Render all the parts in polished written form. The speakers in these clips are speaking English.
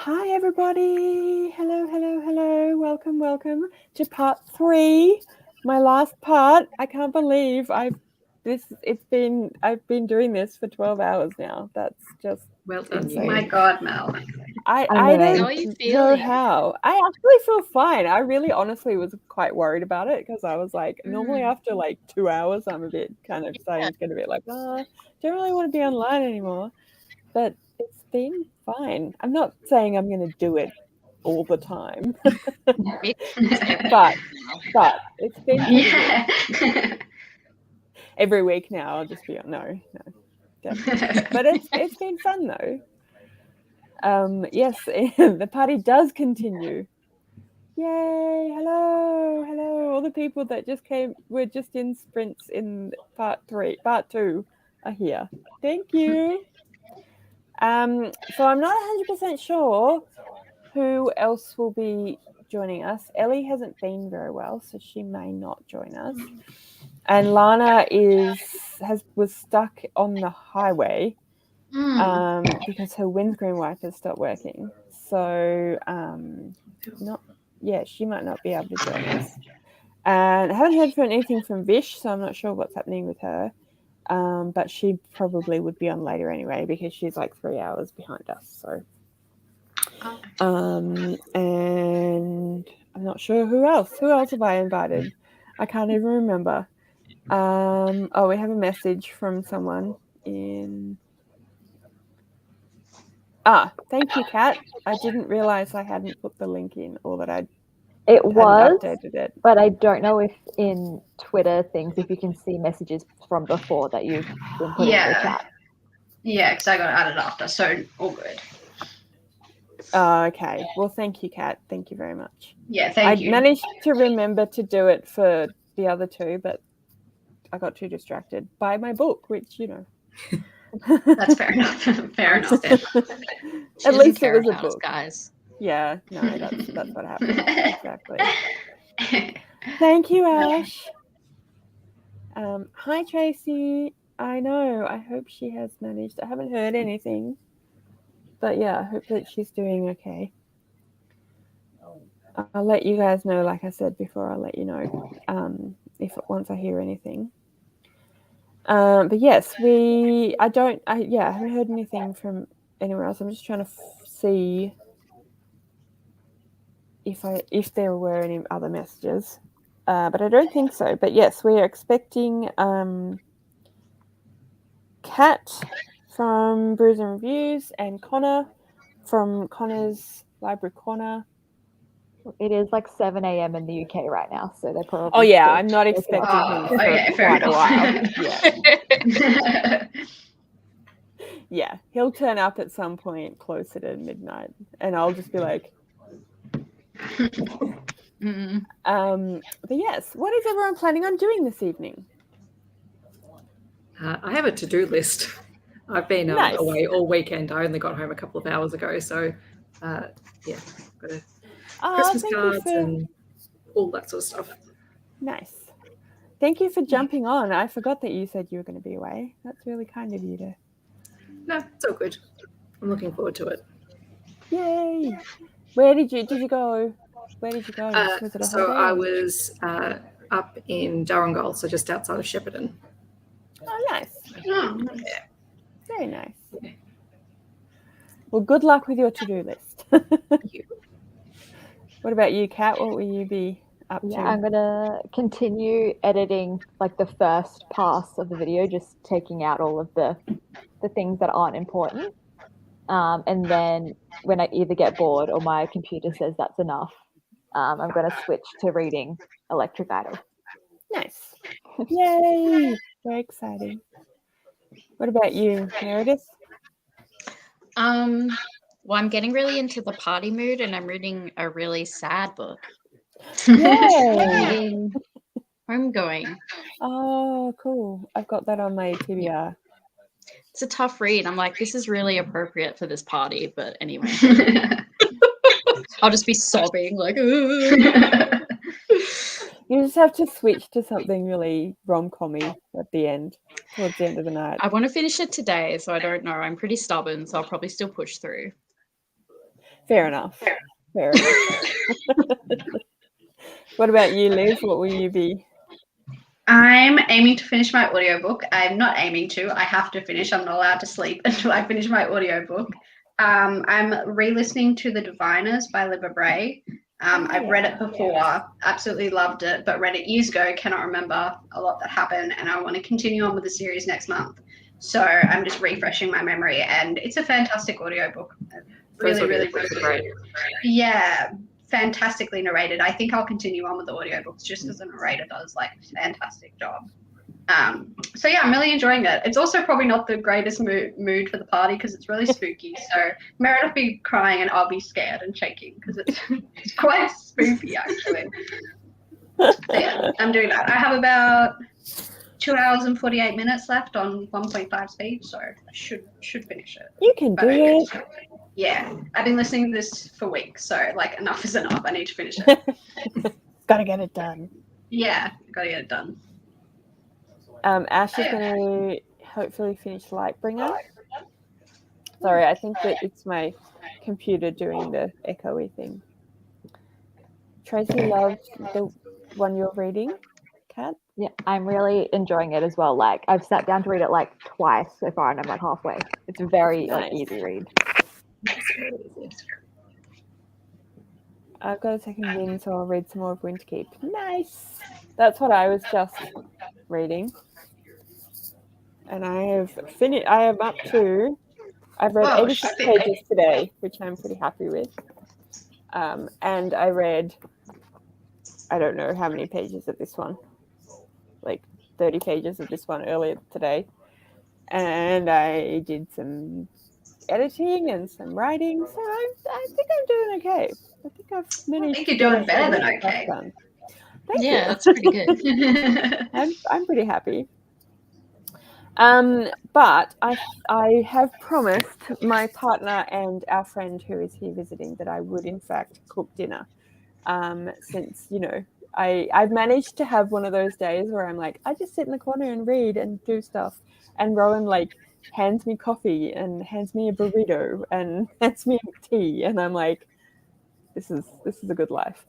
Hi everybody. Hello. Welcome to part 3. My last part. I can't believe I've been doing this for 12 hours now. That's just Well done, insane. you. My God, Mel. I don't know how. I actually feel fine. I really honestly was quite worried about it because I was like, normally after like 2 hours, I'm a bit kind of starting to get a bit like, don't really want to be online anymore. But it's been fine. I'm not saying I'm going to do it all the time, but it's been pretty good. Every week now, I'll just be no, definitely. But it's been fun though. Yes, the party does continue. Yay! Hello! All the people that just came were just in sprints in part 2 are here. Thank you. So I'm not 100% sure who else will be joining us. Ellie hasn't been very well, so she may not join us. And Lana was stuck on the highway because her windscreen wipers stopped working. So she might not be able to join us. And I haven't heard anything from Vish, so I'm not sure what's happening with her. But she probably would be on later anyway because she's like 3 hours behind us. So, and I'm not sure who else. Who else have I invited? I can't even remember. We have a message from someone in. Thank you, Kat. I didn't realize I hadn't put the link in or that I'd updated it. But I don't know if in Twitter things, if you can see messages from before that you've been putting in the chat. Yeah, because I got added after, so all good. Okay. Well, thank you, Kat. Thank you very much. Yeah, thank you. I managed to remember to do it for the other two, but I got too distracted by my book, which, That's fair enough. Fair enough. At least it was a book. Guys. Yeah, no, that's what happened. Exactly. Thank you, Ash. Hi, Tracy. I know. I hope she has managed. I haven't heard anything. But yeah, I hope that she's doing okay. I'll let you guys know, like I said before, I'll let you know once I hear anything. But yes, I haven't heard anything from anywhere else. I'm just trying to see if there were any other messages. But I don't think so. But yes, we are expecting Kat from Brews and Reviews and Connor from Connor's Library Corner. It is like 7 a.m. in the UK right now, so they're probably. Oh yeah, I'm not expecting him for quite a while. Yeah. Yeah, he'll turn up at some point closer to midnight, and I'll just be like. But yes, what is everyone planning on doing this evening? I have a to-do list. I've been away all weekend. I only got home a couple of hours ago, so got Christmas cards and all that sort of stuff. Nice. Thank you for jumping on. I forgot that you said you were going to be away. That's really kind of you to. No, it's all good. I'm looking forward to it. Yay! Where did you go? Where did you go? Was it a holiday? I was up in Durrangol, so just outside of Shepparton. Oh, nice. Yeah. Very nice. Yeah. Well, good luck with your to-do list. Thank you. What about you, Kat? What will you be up to? I'm going to continue editing like the first pass of the video, just taking out all of the things that aren't important. And then when I either get bored or my computer says that's enough, I'm going to switch to reading Electric Idol. Nice. Yay! Very exciting. What about you, Meredith? Well, I'm getting really into the party mood, and I'm reading a really sad book. Yay! Homegoing. Oh, cool. I've got that on my TBR. It's a tough read. I'm like, this is really appropriate for this party, but anyway. I'll just be sobbing, like, You just have to switch to something really rom-com-y at the end, towards the end of the night. I want to finish it today, so I don't know. I'm pretty stubborn, so I'll probably still push through. Fair enough. Fair enough. What about you, Liv? What will you be? I'm aiming to finish my audiobook. I'm not aiming to. I have to finish. I'm not allowed to sleep until I finish my audiobook. I'm re-listening to The Diviners by Libba Bray. I've read it before, absolutely loved it, but read it years ago, cannot remember a lot that happened, and I want to continue on with the series next month. So I'm just refreshing my memory, and it's a fantastic audiobook. Really great. Yeah, fantastically narrated. I think I'll continue on with the audiobooks just because the narrator does like a fantastic job. So yeah, I'm really enjoying it. It's also probably not the greatest mood for the party because it's really spooky. So Meredith will be crying and I'll be scared and shaking because it's quite spooky actually. So yeah, I'm doing that. I have about 2 hours and 48 minutes left on 1.5 speed, so I should finish it. You can do it. Yeah, I've been listening to this for weeks, so like enough is enough. I need to finish it. Gotta get it done. Yeah, gotta get it done. Ash is going to hopefully finish Lightbringer. Sorry, I think that it's my computer doing the echoey thing. Tracy loves the one you're reading, Kat? Yeah, I'm really enjoying it as well. Like I've sat down to read it like twice so far, and I'm like halfway. It's a very like easy read. I've got a second win, so I'll read some more of Winterkeep. Nice. That's what I was just reading. And I have finished. I am up to. I've read 86 pages today, which I'm pretty happy with. And I read. I don't know how many pages of this one. Like 30 pages of this one earlier today. And I did some editing and some writing, so I think I'm doing okay. I think I've managed. I think you're doing better than okay. Thank you. That's pretty good. I'm pretty happy. But I have promised my partner and our friend who is here visiting that I would in fact cook dinner. Since I've managed to have one of those days where I'm like, I just sit in the corner and read and do stuff, and Rowan like hands me coffee and hands me a burrito and hands me tea, and I'm like, this is a good life.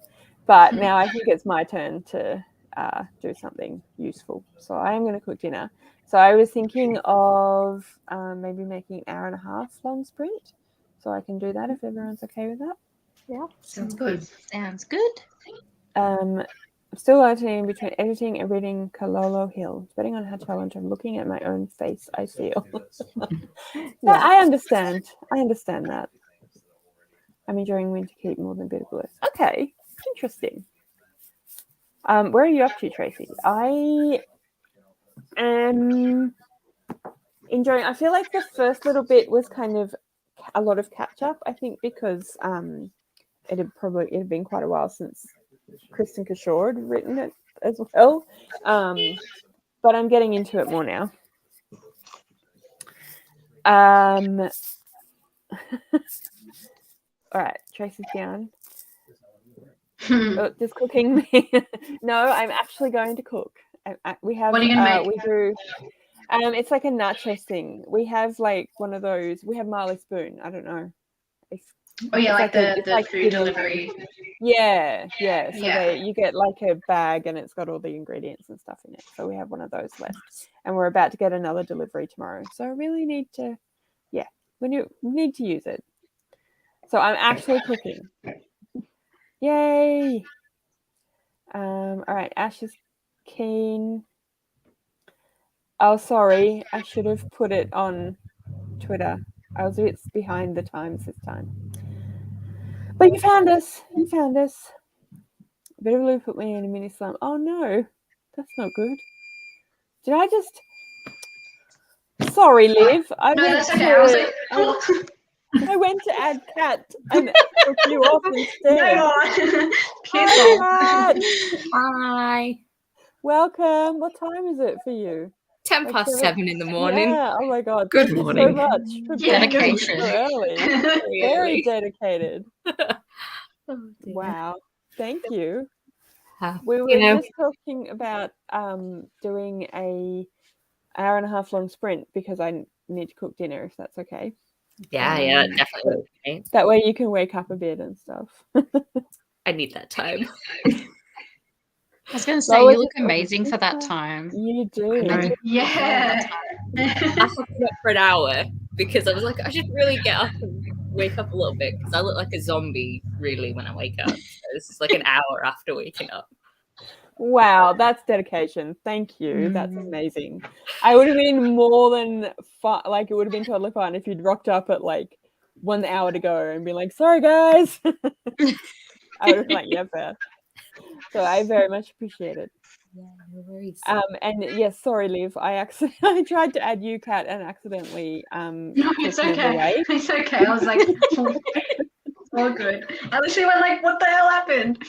But now I think it's my turn to do something useful. So I am going to cook dinner. So I was thinking of maybe making an 1.5 hour long sprint. So I can do that if everyone's okay with that. Yeah. Sounds good. Sounds good. I'm still alternating between editing and reading Kalolo Hill, depending on how challenged I'm looking at my own face, I feel. Yeah, I understand that. I'm enjoying Winterkeep more than Bitter Bliss. Okay, interesting. Where are you up to, Tracy? I am enjoying. I feel like the first little bit was kind of a lot of catch up. I think because it had been quite a while since Kristen Kishore had written it as well. But I'm getting into it more now. All right, Tracy's down. Just cooking. No, I'm actually going to cook. We have. What are you gonna make? We do. It's like a nachos thing. We have like one of those. We have Marley Spoon. I don't know. Like the food delivery. Yeah. So you get like a bag and it's got all the ingredients and stuff in it. So we have one of those left, and we're about to get another delivery tomorrow. So I really need to, we need to use it. So I'm actually cooking. Yay! All right, Ash is keen. Oh, sorry, I should have put it on Twitter. I was a bit behind the times this time. But you found us. Bitterblue put me in a mini slump. Oh no, that's not good. Did I just? Sorry, Liv. That's okay. I went to add Kat and took you off instead. Hi. Welcome. What time is it for you? 7:10 in the morning. Yeah. Oh my God. Good Thank morning. you so much for Dedication. being so early. Very dedicated. Wow. Thank you. We were just talking about doing a 1.5 hour long sprint because I need to cook dinner, if that's okay. Yeah, definitely. That way you can wake up a bit and stuff. I need that time. I was going to say, you look amazing for that time. You do. Yeah. I have to wait for an hour because I was like, I should really get up and wake up a little bit because I look like a zombie really when I wake up. So this is like an hour after waking up. Wow, that's dedication. Thank you. That's amazing. I would have been more than fun. Like, it would have been totally fine if you'd rocked up at like 1 hour to go and be like, sorry, guys. I would have been like, yeah, fair. So I very much appreciate it. Yeah, no worries. And yes, sorry, Liv. I tried to add you, Kat, and accidentally. No, it's okay. It's okay. I was like, all good. I literally went like, what the hell happened?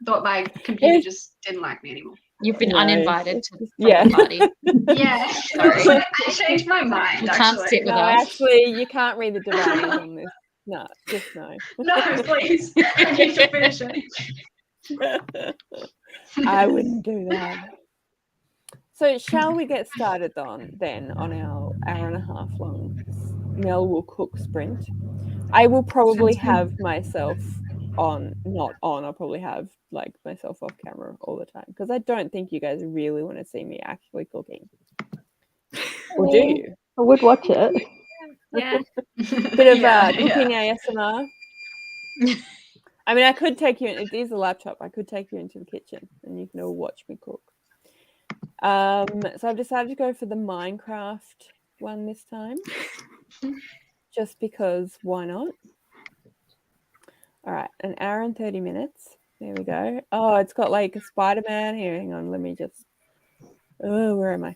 Thought my computer just didn't like me anymore. You've been uninvited to the party. Yeah, sorry. I changed my mind. You can't sit with us. Actually, you can't read the dividers on this. No, just no. No, please. I need to finish it. I wouldn't do that. So shall we get started then on our hour and a half long Mel will cook sprint? I will probably have myself not on. I'll probably have like myself off camera all the time because I don't think you guys really want to see me actually cooking. Or do you? I would watch it. Yeah. Bit of cooking ASMR. I mean, I could take you. It is a laptop. I could take you into the kitchen and you can all watch me cook. So I've decided to go for the Minecraft one this time, just because why not? All right, an hour and 30 minutes. There we go. Oh, it's got like a Spider-Man here. Hang on, let me just. Oh, where am I?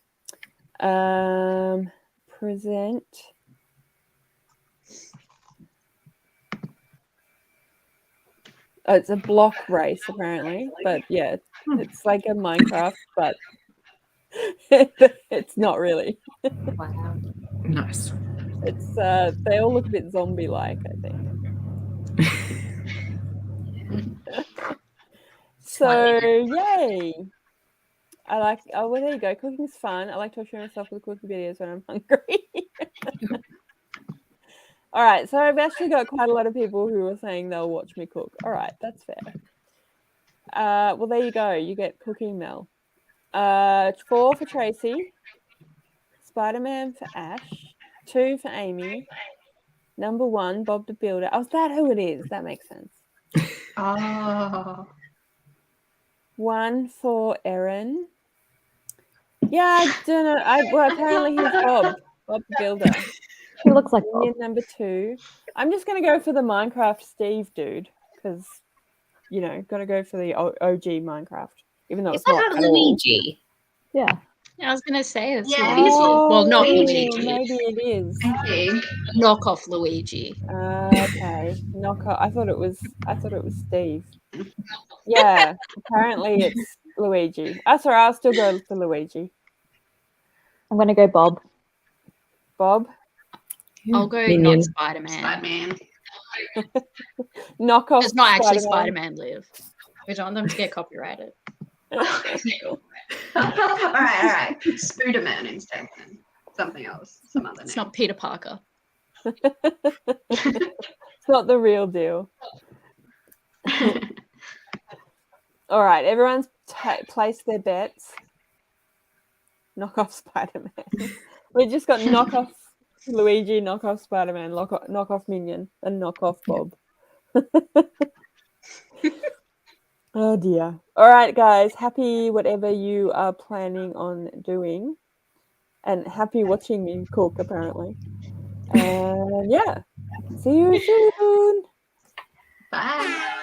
Present. Oh, it's a block race apparently, but yeah, it's like a Minecraft, but it's not really. Wow. Nice. It's they all look a bit zombie-like, I think. So yay! I like. Oh, well, there you go. Cooking's fun. I like torturing myself with cooking videos when I'm hungry. All right, so I've actually got quite a lot of people who are saying they'll watch me cook. All right, that's fair. Well, there you go. You get cooking, Mel. 4 for Tracy. Spider-Man for Ash. 2 for Amy. Number 1, Bob the Builder. Oh, is that who it is? That makes sense. Oh. 1 for Erin. Yeah, I don't know. Well, apparently he's Bob the Builder. He looks like Bob. Number 2. I'm just going to go for the Minecraft Steve dude because, you know, got to go for the OG Minecraft, even though it's not Luigi. Yeah. I was going to say it's Yeah, Luigi. Well, not Luigi. Luigi. Maybe it is. Okay. Knockoff Luigi. Okay. I thought it was Steve. Yeah. Apparently it's Luigi. Sorry, I'll still go for Luigi. I'm gonna go Bob. Bob? I'll go Minion. not Spider-Man. Spider-Man. Knock off. It's not actually Spider-Man Live. We don't want them to get copyrighted. all right. Spooderman instead. Then. Something else. Some other name. It's not Peter Parker. It's not the real deal. All right, everyone's placed their bets. Knock off Spider-Man. We just got knock off Luigi, knock off Spider-Man, knock off Minion, and knock off Bob. Oh dear. All right, guys. Happy whatever you are planning on doing, and happy watching me cook. Apparently, and yeah. See you soon. Bye.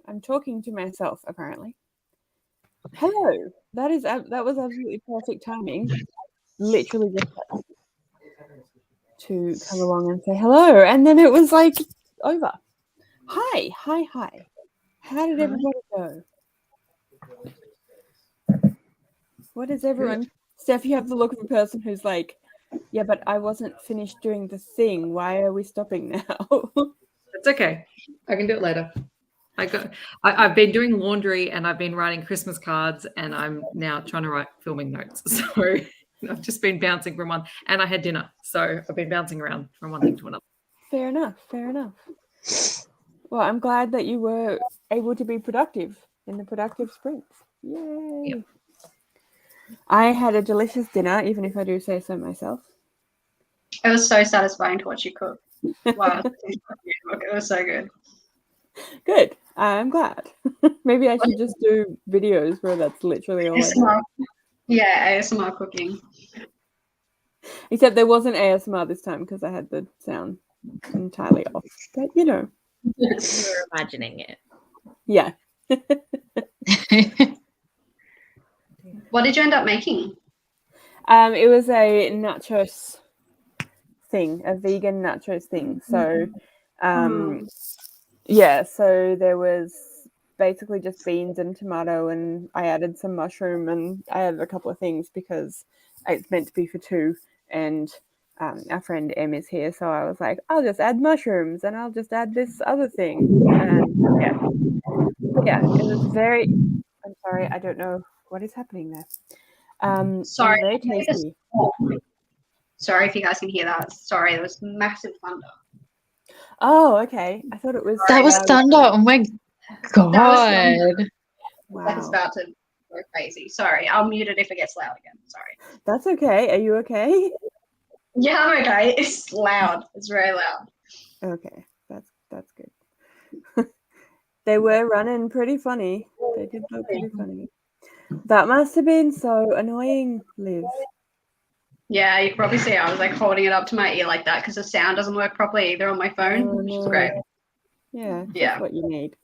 I'm talking to myself apparently. Hello. That was absolutely perfect timing. Literally just to come along and say hello, and then it was like over. Hi. How did everybody go? What is everyone? Steph, you have the look of a person who's like, yeah, but I wasn't finished doing the thing. Why are we stopping now? It's okay. I can do it later. I've been doing laundry and I've been writing Christmas cards and I'm now trying to write filming notes. So I've just been bouncing from one, and I had dinner. So I've been bouncing around from one thing to another. Fair enough. Well, I'm glad that you were able to be productive in the productive sprints. Yay. Yeah. I had a delicious dinner, even if I do say so myself. It was so satisfying to watch you cook. Wow. It was so good. Good. I'm glad. Maybe I should just do videos where that's literally all I do. Yeah, ASMR cooking. Except there wasn't ASMR this time because I had the sound entirely off. But, you know. You were imagining it. Yeah. What did you end up making? It was a nachos thing, a vegan nachos thing. So, yeah, so there was basically just beans and tomato, and I added some mushroom, and I added a couple of things because it's meant to be for two, and our friend Em is here, so I was like, I'll just add mushrooms and I'll just add this other thing. And yeah, it was very, I'm sorry, I don't know what is happening there. Sorry. Very tasty. Sorry if you guys can hear that. Sorry, there was massive thunder. Oh, okay. I thought it was. That was thunder. Oh my God. Wow. Like it's about to go crazy. Sorry, I'll mute it if it gets loud again. Sorry. That's okay. Are you okay? Yeah, I'm okay. It's loud. It's very loud. Okay, that's good. They were running pretty funny. They did look pretty funny. That must have been so annoying, Liv. Yeah, you can probably see I was like holding it up to my ear like that because the sound doesn't work properly either on my phone, which is great. Yeah, that's what you need.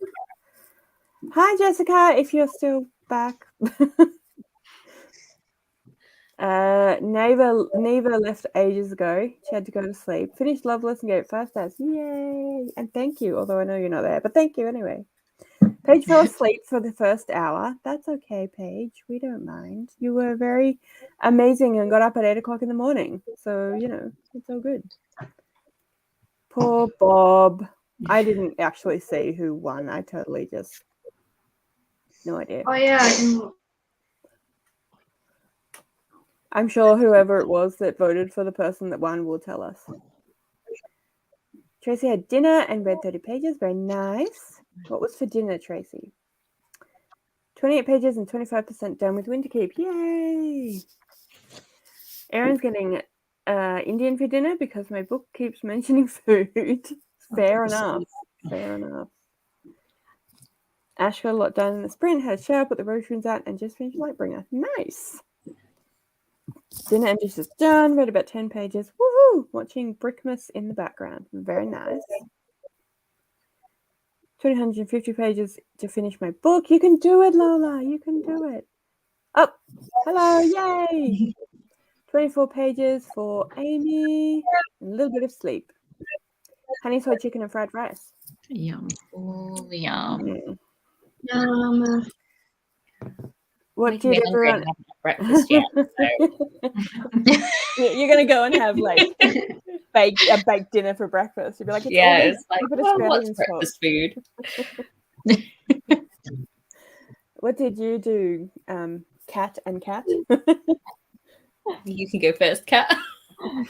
Hi, Jessica, if you're still back. Neva left ages ago. She had to go to sleep. Finished Loveless and gave it 5 stars. Yay! And thank you, although I know you're not there, but thank you anyway. Paige fell asleep for the first hour. That's okay, Paige. We don't mind. You were very amazing and got up at 8 o'clock in the morning. So, you know, it's all good. Poor Bob. I didn't actually see who won. I totally just... No idea. Oh, yeah. I'm sure whoever it was that voted for the person that won will tell us. Tracy had dinner and read 30 pages. Very nice. What was for dinner, Tracy? 28 pages and 25% done with Winterkeep. Yay! Aaron's getting Indian for dinner because my book keeps mentioning food. Fair enough. Ash got a lot done in the sprint, had a shower, put the roastrooms out, and just finished Lightbringer. Nice! Dinner and dishes done. Read about 10 pages. Woohoo! Watching Brickmas in the background. Very nice. 250 pages to finish my book. You can do it, Lola. You can do it. Oh, hello. Yay. 24 pages for Amy. And a little bit of sleep. Honey soy chicken and fried rice. Yum. Oh, yum. Yum. What did everyone... breakfast yet, so. You're going to go and have like a baked dinner for breakfast. You'll be like, it's like, well, what's breakfast food? What did you do, Kat and Kat? You can go first, Kat.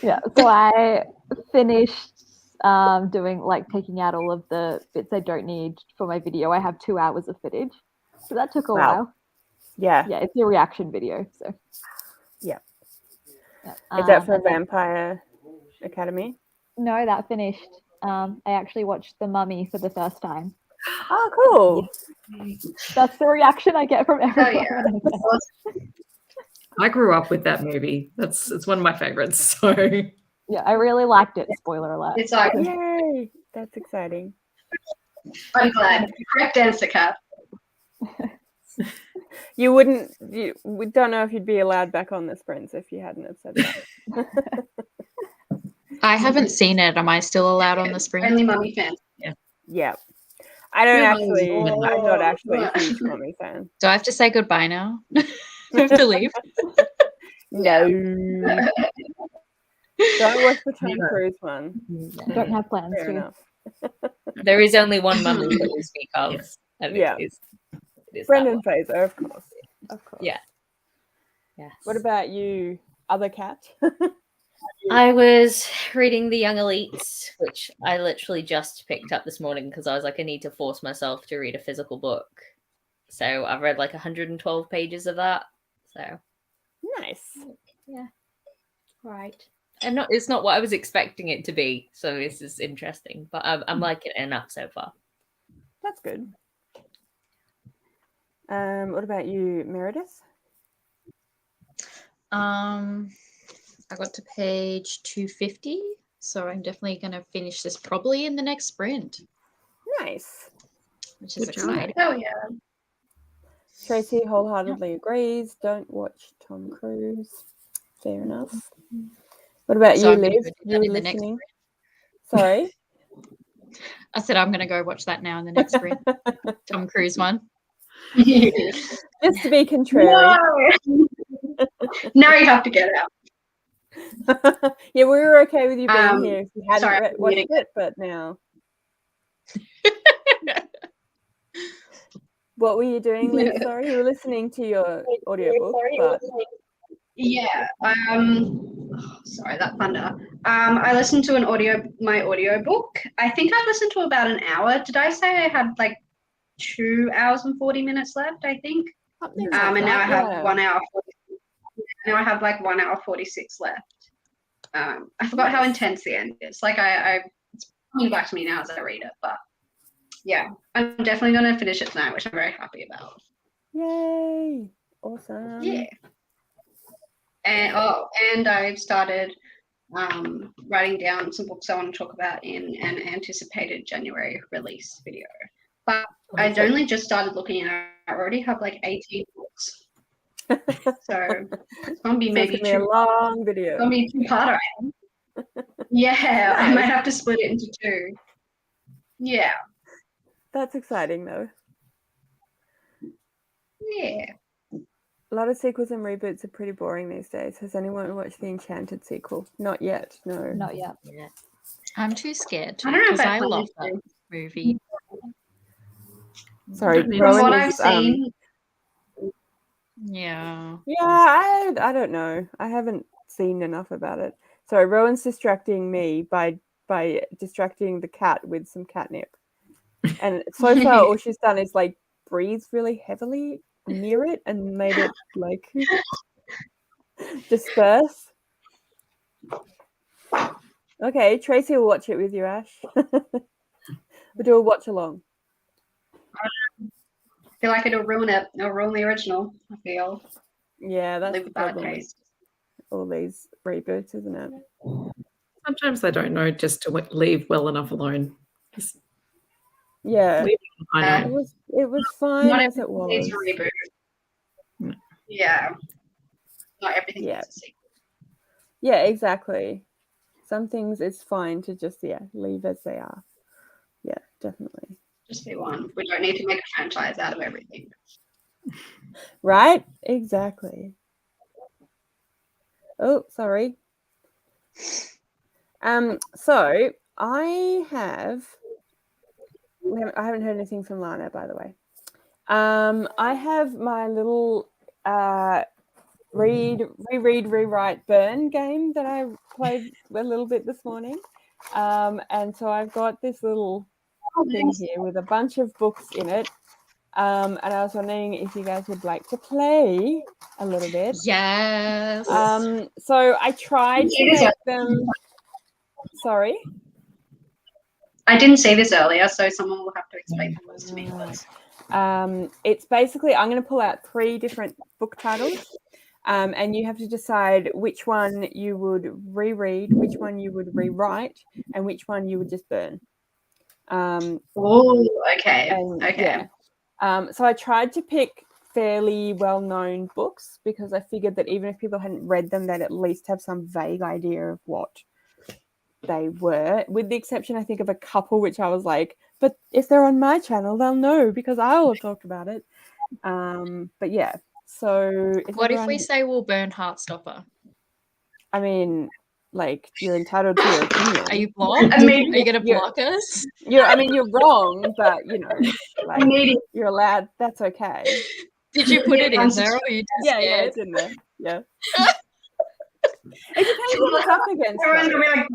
Yeah, so I finished doing, like, taking out all of the bits I don't need for my video. I have 2 hours of footage, so that took a while. Yeah, it's a reaction video, so. Yeah. Is that for Vampire Academy? No, that finished. I actually watched The Mummy for the first time. Oh, cool. That's the reaction I get from everyone. Oh, yeah. I grew up with that movie. It's one of my favorites. So yeah, I really liked it. Spoiler alert. It's like, yay! That's exciting. I'm glad. Correct answer, Kat. You wouldn't. We don't know if you'd be allowed back on the sprints if you hadn't have said that. I haven't seen it. Am I still allowed on the sprint? Only mummy fans. Yeah. I don't actually. Oh. I'm not actually a huge mummy fan. Do I have to say goodbye now? Do I have to leave? No. Don't watch the Tom Cruise one. Don't have plans Fair to. enough. There is only one mummy that we speak of. And Yeah. it is Brendan Fraser, of course. Of course. Yeah. Yes. What about you, other cat? I was reading The Young Elites, which I literally just picked up this morning because I was like, I need to force myself to read a physical book. So I've read like 112 pages of that. So Nice. yeah, right. It's not what I was expecting it to be. So this is interesting, but I'm liking it enough so far. That's good. What about you, Meredith? I got to page 250, so I'm definitely going to finish this probably in the next sprint, Nice. which is Good job. exciting. Oh yeah. Tracy wholeheartedly agrees. Don't watch Tom Cruise. Fair enough. What about So you, I'm gonna Liz? go do You that were in the next listening? sprint. Sorry? I said I'm going to go watch that now in the next sprint. Tom Cruise one. Just to be contrary. No. Now you have to get out. Yeah, we were okay with you being Um, here if you hadn't sorry, I'm watched muting it, but now. What were you doing, Liz? Sorry, you were listening to your audiobook, but Yeah. Sorry, that thunder. I listened to my audiobook. I think I listened to about an hour. Did I say I had like 2 hours and 40 minutes left? I think. something And like now I that, have yeah. 1 hour. Now I have like 1 hour 46 left. I forgot how intense the end is. Like it's coming back to me now as I read it, but yeah, I'm definitely going to finish it tonight, which I'm very happy about. Yay! Awesome. Yeah. And I've started writing down some books I want to talk about in an anticipated January release video. But I'd only just started looking at it. I already have like 18 books. So it's going to be maybe it's gonna be a long video. It's going to be a two-parter. Yeah, I might have to split it into two. Yeah. That's exciting, though. Yeah. A lot of sequels and reboots are pretty boring these days. Has anyone watched the Enchanted sequel? Not yet, no. Not yet. Yeah. I'm too scared to I don't know if because I I plan love to. that movie. Sorry, From From Rowan what is, I've seen, Yeah. Yeah, I don't know. I haven't seen enough about it. Sorry, Rowan's distracting me by distracting the cat with some catnip. And so far, all she's done is like breathe really heavily near it and made it like disperse. Okay, Tracy will watch it with you, Ash. We'll do a watch along. I feel like it'll ruin it. It'll ruin the original, I feel. Yeah, that's Leave the a bad problem with taste. all these reboots, isn't it? Sometimes I don't know just to leave well enough alone. Just Yeah, leave it behind. it was fine Not as it everything needs was. a reboot. No. Yeah. Not everything Yeah. needs a sequel. Yeah, exactly. Some things it's fine to just leave as they are. Yeah, definitely. Just be one. We don't need to make a franchise out of everything. Right? Exactly. Oh, sorry. So I haven't heard anything from Lana, by the way. I have my little read, rewrite, burn game that I played a little bit this morning. And so I've got this little thing here with a bunch of books in it. And I was wondering if you guys would like to play a little bit. Yes. So I tried to make them. Sorry? I didn't see this earlier, so someone will have to explain this to me first. It's basically, I'm going to pull out 3 different book titles, and you have to decide which one you would reread, which one you would rewrite, and which one you would just burn. Okay. Yeah. So I tried to pick fairly well-known books because I figured that even if people hadn't read them, they'd at least have some vague idea of what they were, with the exception, I think, of a couple which I was like, but if they're on my channel, they'll know because I'll have talked about it. But yeah, so what if we say we'll burn Heartstopper? I mean, like, you're entitled to your opinion. Are you blocked? Are you going to block us? You're wrong, but like, you're allowed. That's okay. Did you put it in there? Or you just yeah, it's in there. Yeah. It depends what it's up against. Everyone's gonna be like,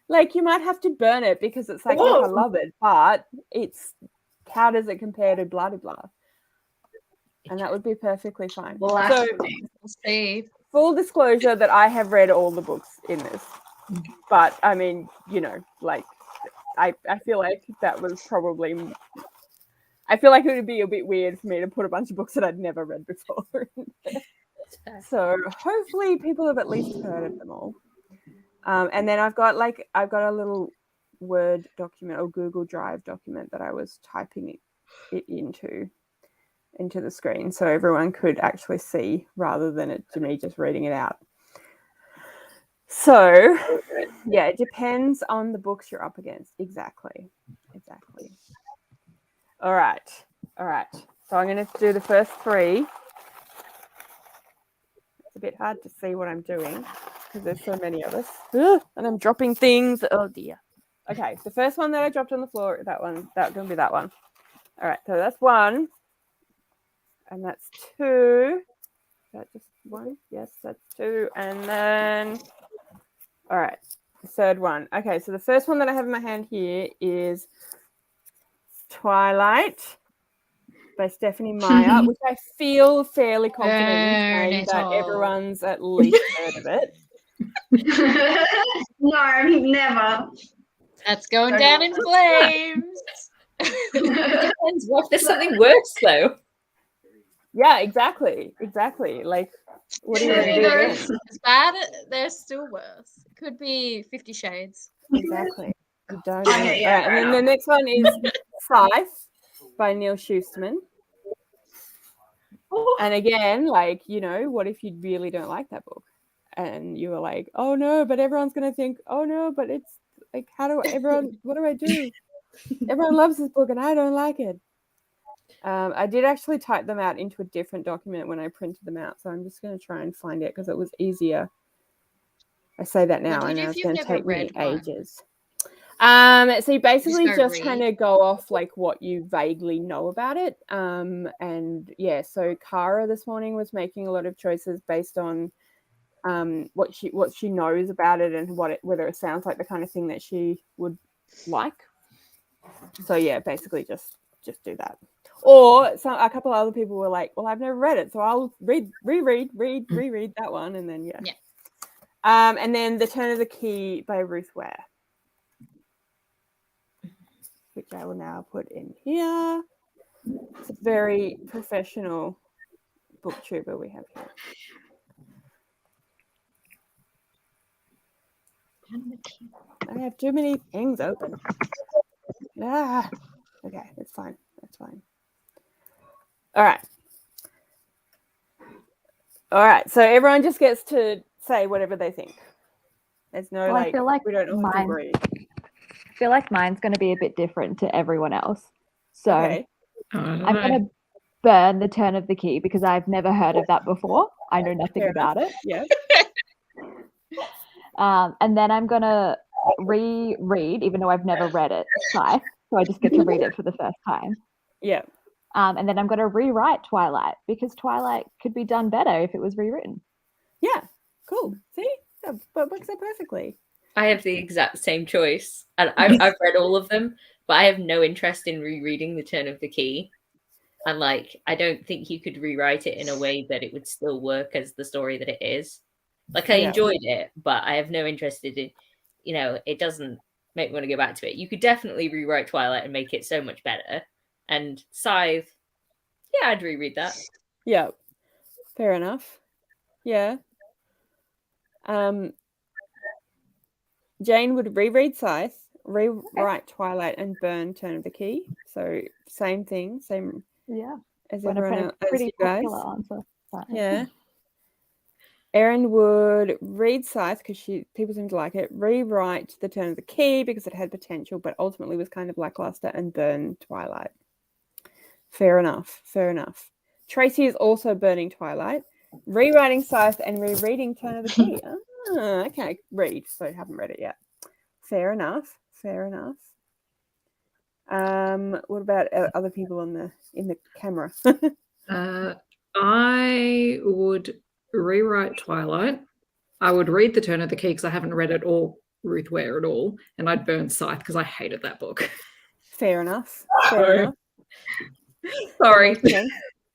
like, you might have to burn it because it's like, look, I love it, but it's, how does it compare to blah blah blah? And that would be perfectly fine. So, we'll see. Full disclosure that I have read all the books in this, but I mean, like, I feel like that was probably. I feel like it would be a bit weird for me to put a bunch of books that I'd never read before. So hopefully people have at least heard of them all. And then I've got a little Word document or Google Drive document that I was typing it into the screen so everyone could actually see rather than it to me just reading it out. So yeah, it depends on the books you're up against. Exactly. All right. So I'm going to do the first 3. It's a bit hard to see what I'm doing because there's so many of us. And I'm dropping things. Oh, dear. Okay, the first one that I dropped on the floor, that's going to be that one. All right, so that's 1. And that's 2. Is that just 1? Yes, that's 2. And then, all right, the third one. Okay, so the first one that I have in my hand here is Twilight by Stephanie Meyer, which I feel fairly confident in saying that everyone's at least heard of it. No, never. That's going down in flames. It depends. What if there's something worse, though? Yeah, exactly. Like, what are you going to do then? It's bad. There's still worse. It could be 50 Shades. Exactly. You don't know. Okay, yeah, and then the next one is Scythe by Neil Schusterman. And again, like, what if you really don't like that book? And you were like, oh no, but everyone's going to think, oh no, but it's like, what do I do? Everyone loves this book and I don't like it. I did actually type them out into a different document when I printed them out. So I'm just going to try and find it because it was easier. I say that now. I know it's going to take me ages. So you basically just kind of go off like what you vaguely know about it. And yeah, so Cara this morning was making a lot of choices based on what she knows about it and whether it sounds like the kind of thing that she would like. So yeah, basically just do that. Or a couple other people were like, well, I've never read it, so I'll reread that one, and then yeah. And then The Turn of the Key by Ruth Ware, which I will now put in here. It's a very professional booktuber we have here. I have too many things open. Okay, that's fine. All right. So everyone just gets to say whatever they think. There's no I feel like we don't all agree. I feel like mine's going to be a bit different to everyone else. So okay. I'm going to burn The Turn of the Key because I've never heard of that before. I know nothing about it. Yeah. And then I'm going to reread, even though I've never read it, Scythe. So I just get to read it for the first time. Yeah. And then I'm going to rewrite Twilight because Twilight could be done better if it was rewritten. Yeah, cool. See, that works out perfectly. I have the exact same choice, and I've read all of them, but I have no interest in rereading The Turn of the Key. And like, I don't think you could rewrite it in a way that it would still work as the story that it is. Like, I enjoyed it, but I have no interest in, it doesn't make me want to go back to it. You could definitely rewrite Twilight and make it so much better. And Scythe, yeah, I'd reread that. Yeah, fair enough. Yeah. Jane would reread Scythe, rewrite Twilight and burn Turn of the Key. So same thing, same as everyone else. Pretty you guys. popular answer. Yeah. Erin would read Scythe because people seem to like it, rewrite the Turn of the Key because it had potential, but ultimately was kind of lackluster, and burn Twilight. Fair enough. Tracy is also burning Twilight, rewriting Scythe, and rereading Turn of the Key. Okay, read. So I haven't read it yet. Fair enough. What about other people in the camera? I would rewrite Twilight. I would read the Turn of the Key because I haven't read it or Ruth Ware at all, and I'd burn Scythe because I hated that book. Fair enough. Sorry.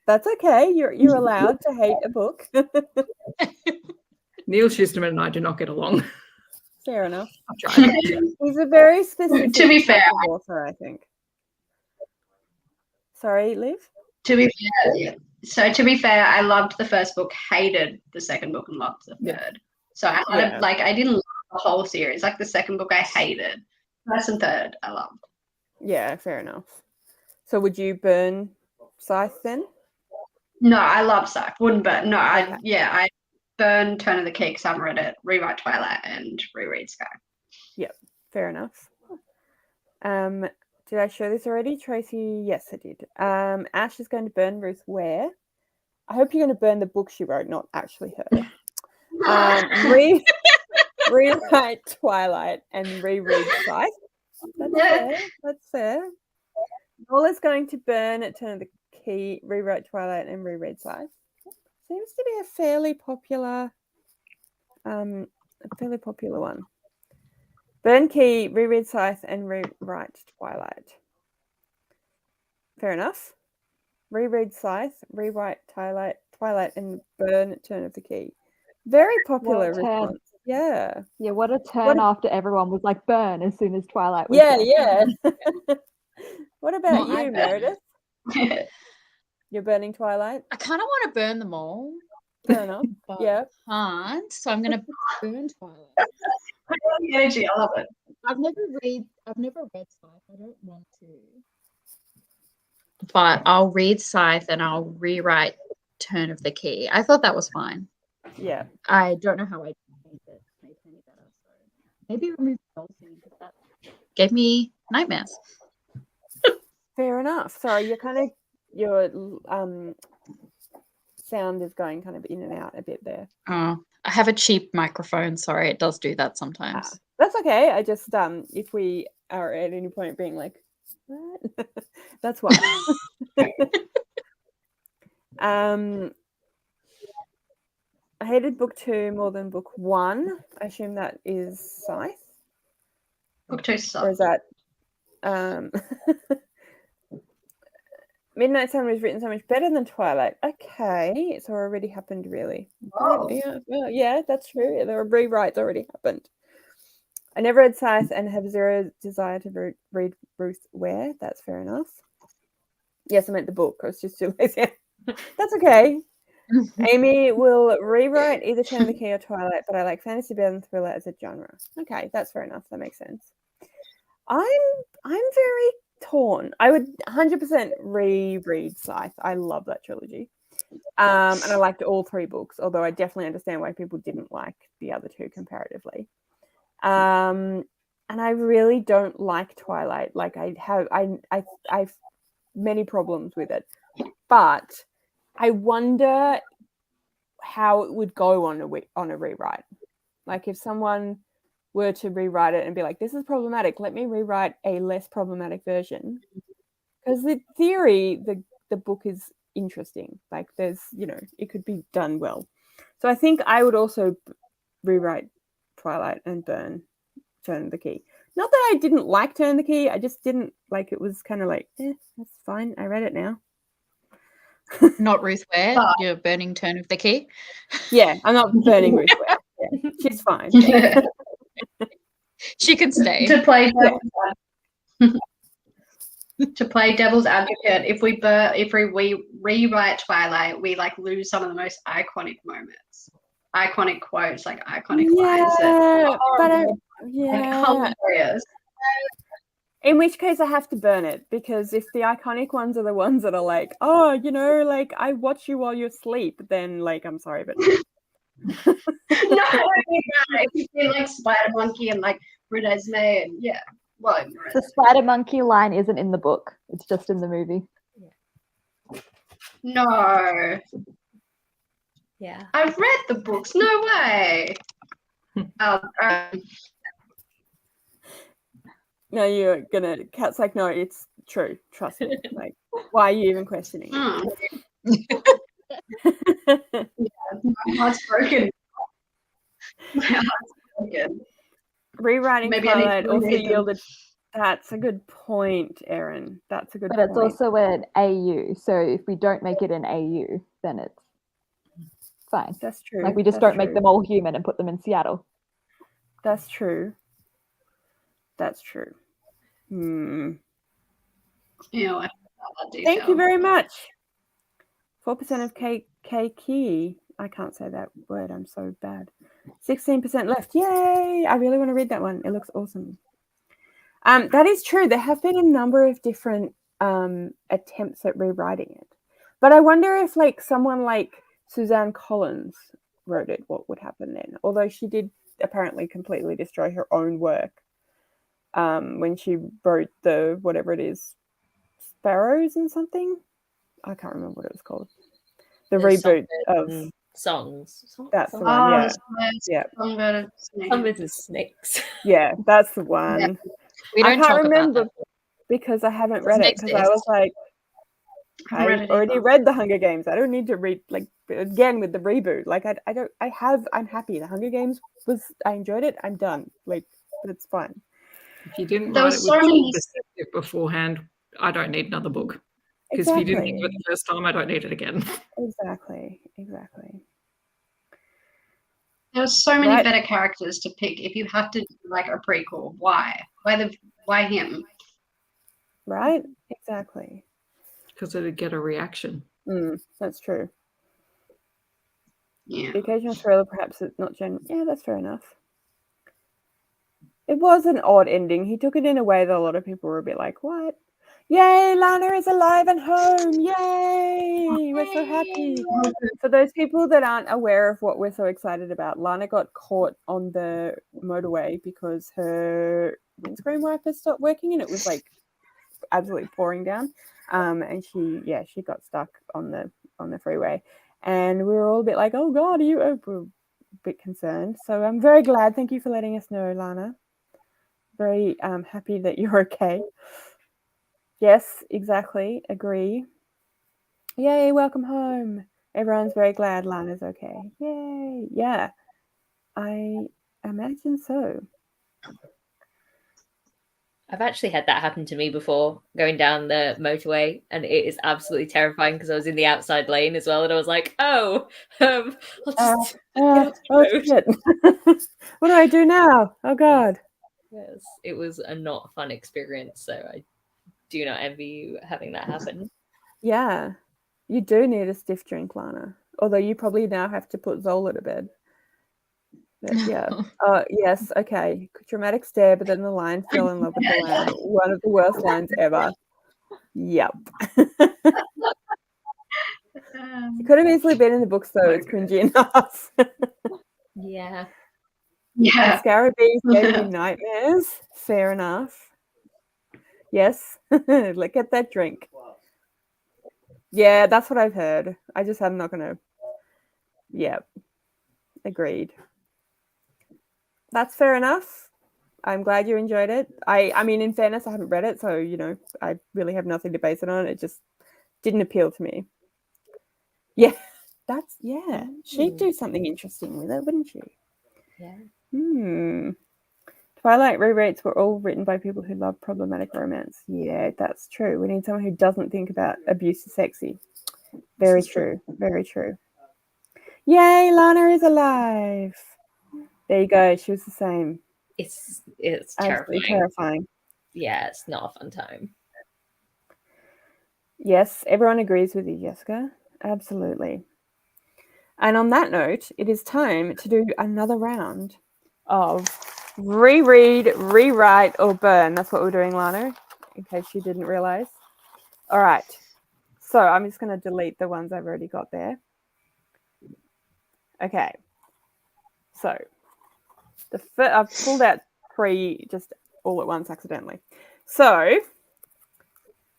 That's okay. You're allowed to hate a book. Neil Schusterman and I do not get along. Fair enough. I've tried. He's a very specific To be fair, author, I think. Sorry, Liv? To be fair, I loved the first book, hated the second book, and loved the third. So I had I didn't love the whole series. Like the second book I hated. First and third I loved. Yeah, fair enough. So would you burn Scythe then? No, I love Scythe. Wouldn't burn. No, I burn Turn of the Key because I haven't read it, rewrite Twilight, and reread Sky. Yep, fair enough. Did I show this already, Tracy? Yes, I did. Ash is going to burn Ruth Ware. I hope you're going to burn the book she wrote, not actually her. Rewrite Twilight and reread Scythe. That's fair. Nola's going to burn Turn of the Key, rewrite Twilight, and reread Scythe. Seems to be a fairly popular one. Burn Key, reread Scythe, and rewrite Twilight. Fair enough. Reread Scythe, rewrite Twilight, and burn Turn of the Key. Very popular response. Yeah. Yeah, what a turn after everyone was like burn as soon as Twilight was Yeah. What about you, Meredith? You're burning Twilight? I kind of want to burn them all. Fair enough. Yeah. Can't, so I'm going to burn Twilight. Energy, I love it. I've never read Scythe. I don't want to. But I'll read Scythe and I'll rewrite Turn of the Key. I thought that was fine. Yeah. I don't know how I made it any better. So maybe remove the whole thing because that gave me nightmares. Fair enough. Sorry, your sound is going kind of in and out a bit there. Oh, I have a cheap microphone. Sorry, it does do that sometimes. That's okay. I just if we are at any point being like, what? That's why. I hated book 2 more than book 1. I assume that is Scythe. Book 2 sucks. Or is that Midnight Sun was written so much better than Twilight. Okay, it's already happened, really. Oh. Yeah, that's true. The rewrites already happened. I never read Scythe and have zero desire to read Ruth Ware. That's fair enough. Yes, I meant the book. I was just too lazy. That's okay. Amy will rewrite either Turn of the Key or Twilight, but I like fantasy better than thriller as a genre. Okay, that's fair enough. That makes sense. I'm very torn. I would 100% reread Scythe. I love that trilogy. And I liked all 3 books, although I definitely understand why people didn't like the other 2 comparatively. And I really don't like Twilight. Like I've many problems with it. But I wonder how it would go on a rewrite. Like if someone were to rewrite it and be like, this is problematic, let me rewrite a less problematic version. Because the theory, the book is interesting. Like there's, it could be done well. So I think I would also rewrite Twilight and burn Turn of the Key. Not that I didn't like Turn of the Key, I just didn't like it. Was kind of like, that's fine. I read it now. Not Ruth Ware. You're burning Turn of the Key. Yeah, I'm not burning Ruth Ware. Yeah, she's fine. She can stay. To play devil's advocate, if we rewrite Twilight, we like lose some of the most iconic moments, iconic quotes, like iconic lines. But hilarious. In which case I have to burn it, because if the iconic ones are the ones that are like, oh, you know, like I watch you while you sleep, then like I'm sorry, but No, if you feel like Spider Monkey and like Renesmee and yeah. Well, The spider monkey line isn't in the book. It's just in the movie. no. Yeah. I've read the books. No way. no, you're gonna. Cat's like, no, it's true. Trust me. Like, why are you even questioning? My heart's broken. My heart's broken. Rewriting Maybe I need Twilight to also reread them. yielded. That's a good point, Erin. That's a good But point. it's also an AU. So if we don't make it an AU, then it's fine. That's true. Like we just don't make them all human and put them in Seattle. That's true. That's true. Yeah, I forgot that detail. Thank you very much. 4% of Key. I can't say that word. I'm so bad. 16% left. Yay! I really want to read that one. It looks awesome. That is true. There have been a number of different attempts at rewriting it. But I wonder if like someone like Suzanne Collins wrote it, what would happen then? Although she did apparently completely destroy her own work when she wrote the, whatever it is, Sparrows and something. I can't remember what it was called. The reboot of Songs. That's the one, yeah. Songbirds and Snakes. Yeah, that's the one. Yeah. We don't I can't talk remember about that. because I haven't read it, because I exist. was like, I already read the Hunger Games. I don't need to read like again with the reboot. Like I'm happy. The Hunger Games I enjoyed it. I'm done. Like it's fine. If you didn't There write was it with so many perspective beforehand, I don't need another book. Because if you didn't think of it the first time, I don't need it again. Exactly. There are so many better characters to pick if you have to do like a prequel. Why? Why him? Right? Exactly. Because it'd get a reaction. That's true. Yeah. The occasional thriller, perhaps it's not genuine. Yeah, that's fair enough. It was an odd ending. He took it in a way that a lot of people were a bit like, what? Yay, Lana is alive and home. Yay! We're so happy. For those people that aren't aware of what we're so excited about, Lana got caught on the motorway because her windscreen wipers stopped working and it was like absolutely pouring down. And she got stuck on the freeway. And we were all a bit like, oh God, we're a bit concerned. So I'm very glad. Thank you for letting us know, Lana. Very happy that you're okay. Yes, exactly. Agree. Yay, welcome home. Everyone's very glad Lana's okay. Yay. Yeah, I imagine so. I've actually had that happen to me before, going down the motorway, and it is absolutely terrifying because I was in the outside lane as well, and I was like, "Oh, I'll just shit. What do I do now? Oh God." Yes, it was a not fun experience, so I do not envy you having that happen. Yeah, you do need a stiff drink, Lana. Although you probably now have to put Zola to bed. But yeah. Yes. Okay. Dramatic stare, but then the lion fell in love with the lamb. One of the worst lines ever. Yep. It could have easily been in the books, though. It's cringy enough. Yeah. Yeah. Scarabees gave me nightmares. Fair enough. Yes. Look at that drink. Yeah, that's what I've heard. I'm not going to. Yeah. Agreed. That's fair enough. I'm glad you enjoyed it. I mean, in fairness, I haven't read it, so, I really have nothing to base it on. It just didn't appeal to me. Yeah. She'd do something interesting with it, wouldn't she? Yeah. Twilight rewrites were all written by people who love problematic romance. Yeah, that's true. We need someone who doesn't think about abuse is sexy. Very true. Very true. Yay, Lana is alive. There you go. She was the same. It's terrifying. Yeah, it's not a fun time. Yes, everyone agrees with you, Jessica. Absolutely. And on that note, it is time to do another round of reread, rewrite, or burn. That's what we're doing, Lana, in case you didn't realize. All right. So I'm just going to delete the ones I've already got there. Okay. So I've pulled out 3 just all at once accidentally. So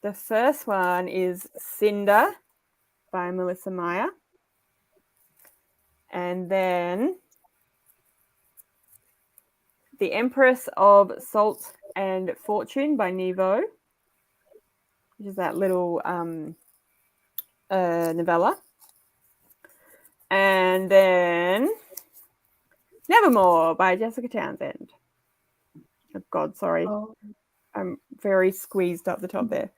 the first one is Cinder by Melissa Meyer. And then The Empress of Salt and Fortune by Nevo, which is that little novella. And then Nevermore by Jessica Townsend. Oh, God, sorry. Oh. I'm very squeezed up the top there.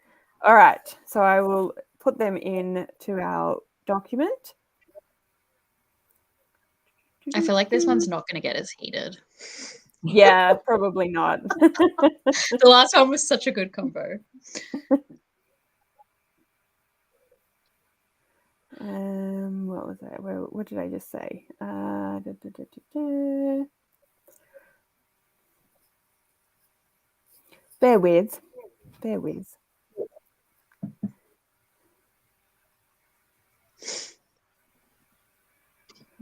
All right. So I will put them into our document. I feel like this one's not going to get as heated. Yeah, probably not. The last one was such a good combo. What was that? What did I just say? Bear with.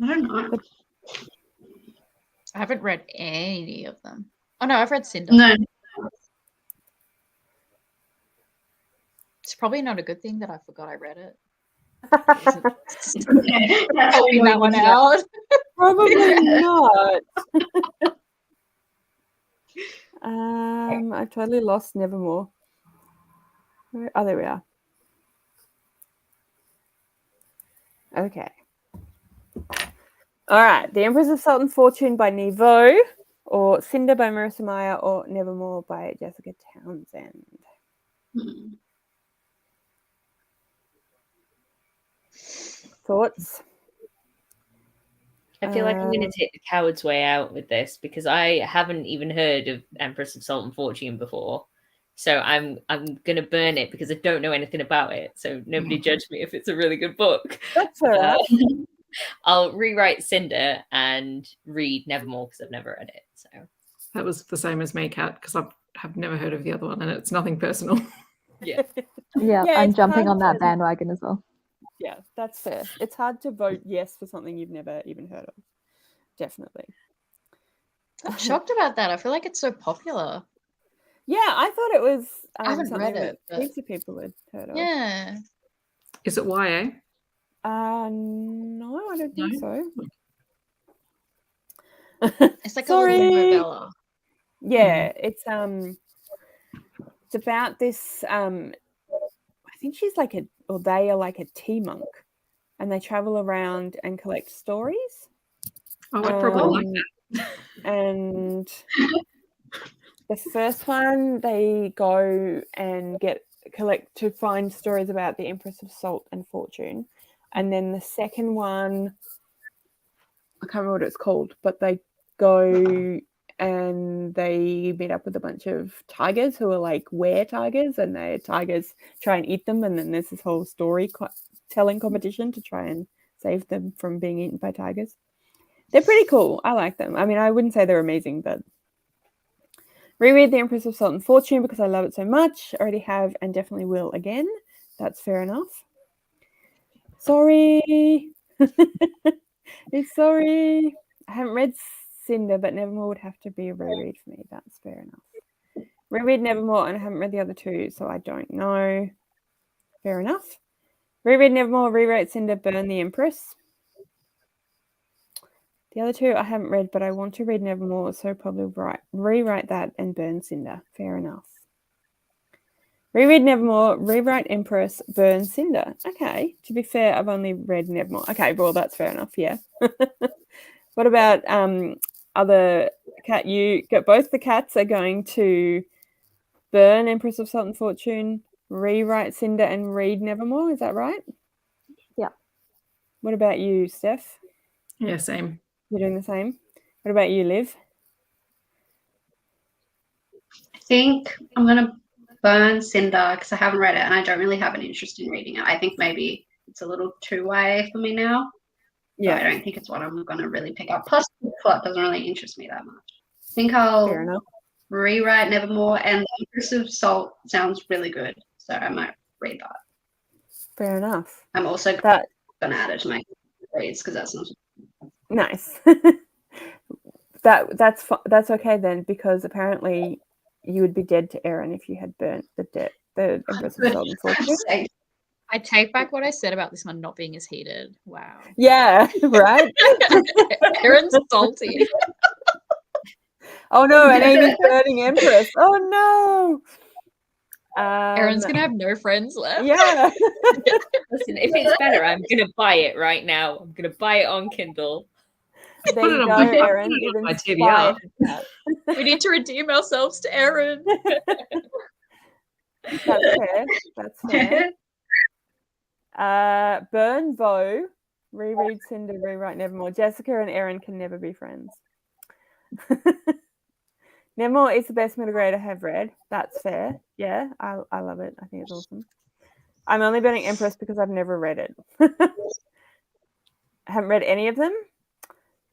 I don't know. I haven't read any of them. Oh no, I've read Cinder. No. It's probably not a good thing that I forgot I read it. Yeah, Helping that one out. Probably not. I've totally lost Nevermore. Oh, there we are. Okay. All right. The Empress of Salt and Fortune by Nevo, or Cinder by Marissa Meyer, or Nevermore by Jessica Townsend. Thoughts? I feel like I'm going to take the coward's way out with this because I haven't even heard of Empress of Salt and Fortune before. So I'm going to burn it because I don't know anything about it. So nobody judge me if it's a really good book. That's all right. I'll rewrite Cinder and read Nevermore because I've never read it. So that was the same as me, Kat, because I have never heard of the other one and it's nothing personal. Yeah. Yeah, I'm jumping on that bandwagon as well. Yeah, that's fair. It's hard to vote yes for something you've never even heard of. Definitely. I'm shocked about that. I feel like it's so popular. Yeah, I thought it was I haven't something read it, that heaps of people had heard of. Yeah. Is it YA? No, I don't think so. It's like a little novella. Yeah, it's about this I think she's like they are like a tea monk, and they travel around and collect stories. Oh, I'd probably like that. And the first one, they go and collect to find stories about the Empress of Salt and Fortune. And then the second one, I can't remember what it's called, but they go and they meet up with a bunch of tigers who are like were-tigers, and the tigers try and eat them. And then there's this whole story-telling competition to try and save them from being eaten by tigers. They're pretty cool. I like them. I mean, I wouldn't say they're amazing, but reread The Empress of Salt and Fortune because I love it so much. I already have and definitely will again. That's fair enough. Sorry. It's sorry. I haven't read Cinder, but Nevermore would have to be a reread for me. That's fair enough. Reread Nevermore, and I haven't read the other two, so I don't know. Fair enough. Reread Nevermore, rewrite Cinder, burn the Empress. The other two I haven't read, but I want to read Nevermore, so probably rewrite that and burn Cinder. Fair enough. Reread Nevermore, rewrite Empress, burn Cinder. Okay. To be fair, I've only read Nevermore. Okay, well, that's fair enough, yeah. What about other cat? You got both the cats are going to burn Empress of Salt and Fortune, rewrite Cinder, and read Nevermore. Is that right? Yeah. What about you, Steph? Yeah, same. You're doing the same. What about you, Liv? I think I'm going to burn Cinder because I haven't read it and I don't really have an interest in reading it. I think maybe it's a little too YA for me now. Yeah. So I don't think it's what I'm going to really pick up. Plus, the plot doesn't really interest me that much. think I'll Fair enough. rewrite Nevermore, and the Empress of Salt sounds really good, so I might read that. Fair enough. I'm also That going to add it to my reads because that sounds nice. That's okay then, because apparently you would be dead to Erin if you had burnt the Empress of Salt and Fortune. I take back what I said about this one not being as heated. Wow. Yeah, right? Erin's salty. Oh no, and Amy's burning Empress. Oh no. Erin's going to have no friends left. Yeah. Listen, if it's better, I'm going to buy it right now. I'm going to buy it on Kindle. There you go, Erin. You've inspired that. We need to redeem ourselves to Erin. That's fair. That's fair. Burn Vo, reread Cinder, rewrite Nevermore. Jessica and Erin can never be friends. Nevermore is the best middle grade I have read. That's fair. Yeah, I love it. I think it's awesome. I'm only burning Empress because I've never read it. I haven't read any of them.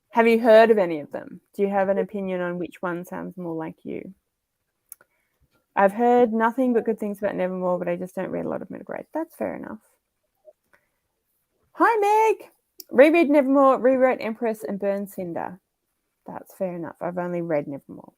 Have you heard of any of them? Do you have an opinion on which one sounds more like you? I've heard nothing but good things about Nevermore, but I just don't read a lot of middle grade. That's fair enough. Hi, Meg. Reread Nevermore, rewrite Empress, and burn Cinder. That's fair enough. I've only read Nevermore.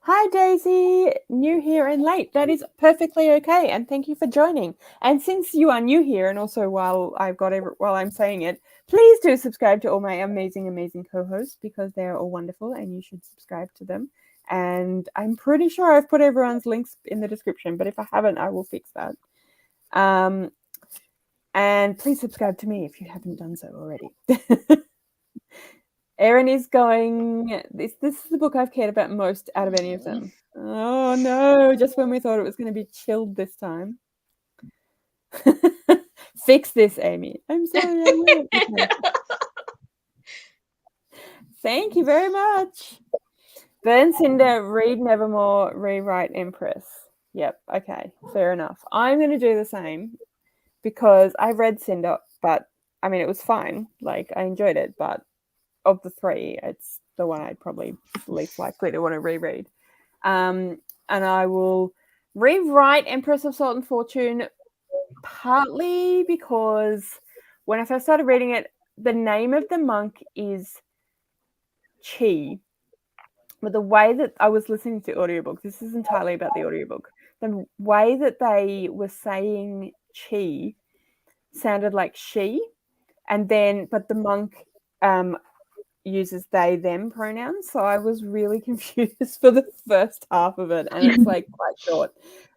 Hi, Daisy. New here and late. That is perfectly okay. And thank you for joining. And since you are new here, and also while I'm saying it, please do subscribe to all my amazing, amazing co-hosts, because they're all wonderful and you should subscribe to them. And I'm pretty sure I've put everyone's links in the description, but if I haven't, I will fix that. And please subscribe to me if you haven't done so already. Erin is going, this is the book I've cared about most out of any of them. Oh no, just when we thought it was going to be chilled this time. Fix this, Amy. I'm sorry, I will. Okay. Thank you very much. Burn Cinder, read Nevermore, rewrite Empress. Yep, okay, fair enough. I'm going to do the same because I've read Cinder, but I mean, it was fine. Like, I enjoyed it, but of the three, it's the one I'd probably least likely to want to reread. And I will rewrite Empress of Salt and Fortune partly because when I first started reading it, the name of the monk is Chi. But the way that I was listening to audiobook, this is entirely about the audiobook, the way that they were saying Chi sounded like she, and then, but the monk uses they, them pronouns. So I was really confused for the first half of it, and it's like quite short.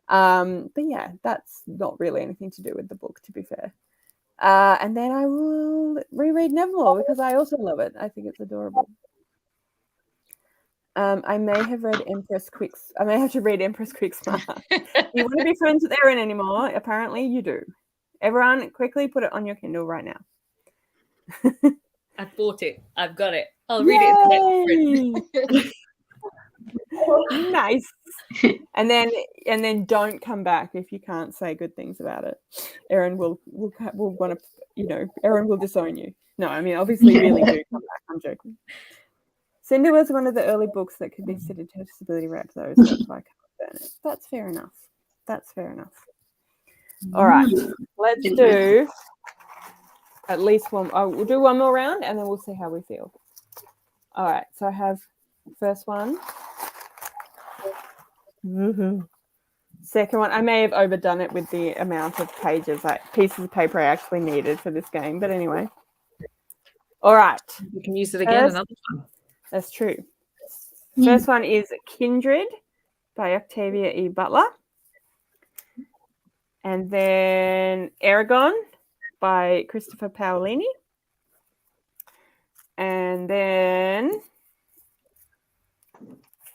But yeah, that's not really anything to do with the book, to be fair. And then I will reread Nevermore because I also love it. I think it's adorable. I may have read Empress Quicks. I may have to read Empress Quicksmart. You want to be friends with Erin anymore? Apparently you do. Everyone, quickly put it on your Kindle right now. I bought it. I've got it. I'll read it next. Nice. And then don't come back if you can't say good things about it. Erin will want to, Erin will disown you. No, I mean, obviously really do come back. I'm joking. Cinder was one of the early books that could be considered to have stability wrap, though, so that's why I can't burn it. That's fair enough. That's fair enough. All right, let's do at least one. We'll do one more round, and then we'll see how we feel. All right, so I have first one. Second one. I may have overdone it with the amount of pages, like pieces of paper I actually needed for this game, but anyway. All right. You can use it again another time. That's true. First one is Kindred by Octavia E. Butler. And then Aragon by Christopher Paolini. And then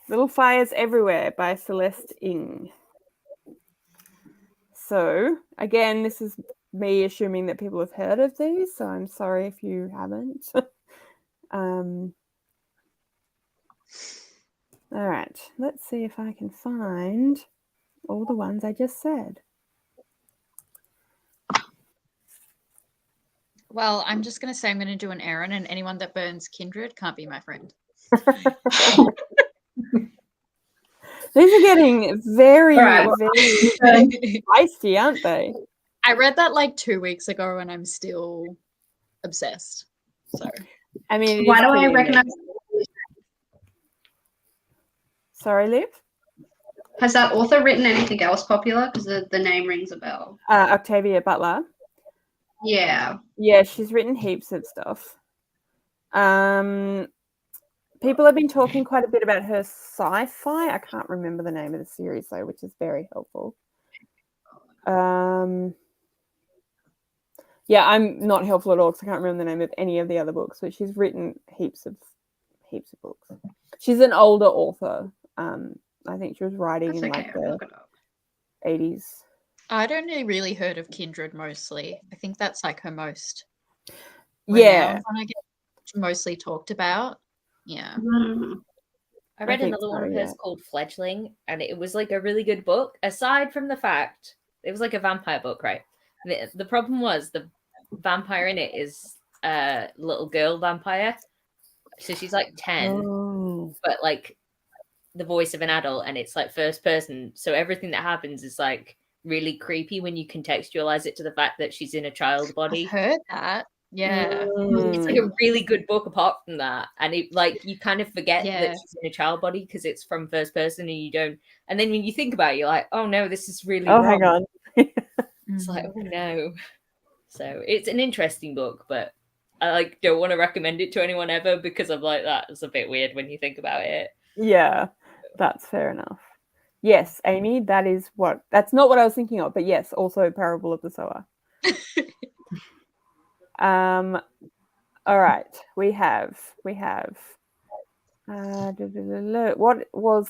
Little Fires Everywhere by Celeste Ng. So, again, this is me assuming that people have heard of these, so I'm sorry if you haven't. All right, let's see if I can find all the ones I just said. Well, I'm just going to say I'm going to do an Erin, and anyone that burns Kindred can't be my friend. These are getting very, Right, well, very feisty, aren't they? I read that like 2 weeks ago and I'm still obsessed. So I mean, why do I recognize? Sorry, Liv? Has that author written anything else popular? Because the name rings a bell. Octavia Butler. Yeah. Yeah, she's written heaps of stuff. People have been talking quite a bit about her sci-fi. I can't remember the name of the series though, which is very helpful. Yeah, I'm not helpful at all because I can't remember the name of any of the other books, but she's written heaps of books. She's an older author. I think she was writing in like the 80s. I'd only really heard of Kindred mostly. I think that's like her most yeah one I get mostly talked about. Yeah. I read another one of hers called Fledgling, and it was like a really good book, aside from the fact it was like a vampire book, right? The problem was the vampire in it is a little girl vampire. So she's like 10, but like the voice of an adult, and it's like first person. So everything that happens is like really creepy when you contextualize it to the fact that she's in a child body. I've heard that. Yeah. It's like a really good book apart from that. And it like you kind of forget that she's in a child body because it's from first person and you don't. And then when you think about it, you're like, oh no, this is really wrong. Hang on. It's like, oh no. So it's an interesting book, but I like don't want to recommend it to anyone ever because I'm like, that's a bit weird when you think about it. Yeah, that's fair enough. Yes, Amy, that's not what I was thinking of, but yes, also Parable of the Sower. All right, we have what's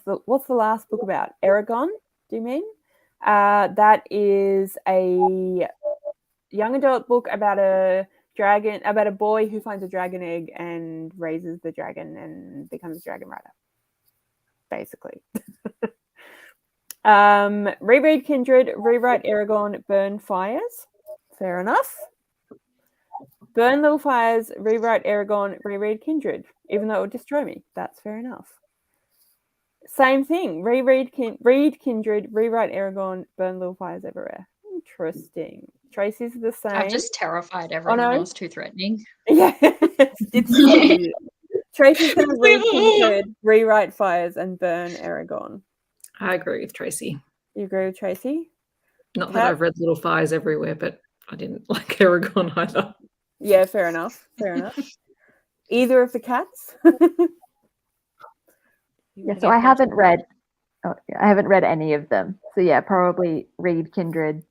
the last book about? Aragon, do you mean? That is a young adult book about a boy who finds a dragon egg and raises the dragon and becomes a dragon rider, basically. Reread Kindred, rewrite Aragon, burn fires. Fair enough. Burn little fires, rewrite Aragon, reread Kindred, even though it would destroy me. That's fair enough. Same thing. Read Kindred, rewrite Aragon, burn little fires everywhere. Interesting. Tracy's the same. I've just terrified everyone. That was too threatening. Yeah. Tracy's going to read Kindred, rewrite fires, and burn Aragon. I agree with Tracy. You agree with Tracy? Not that I've read Little Fires Everywhere, but I didn't like Aragon either. Yeah, fair enough. Either of the cats? Yeah, so I haven't read any of them. So yeah, probably read Kindred,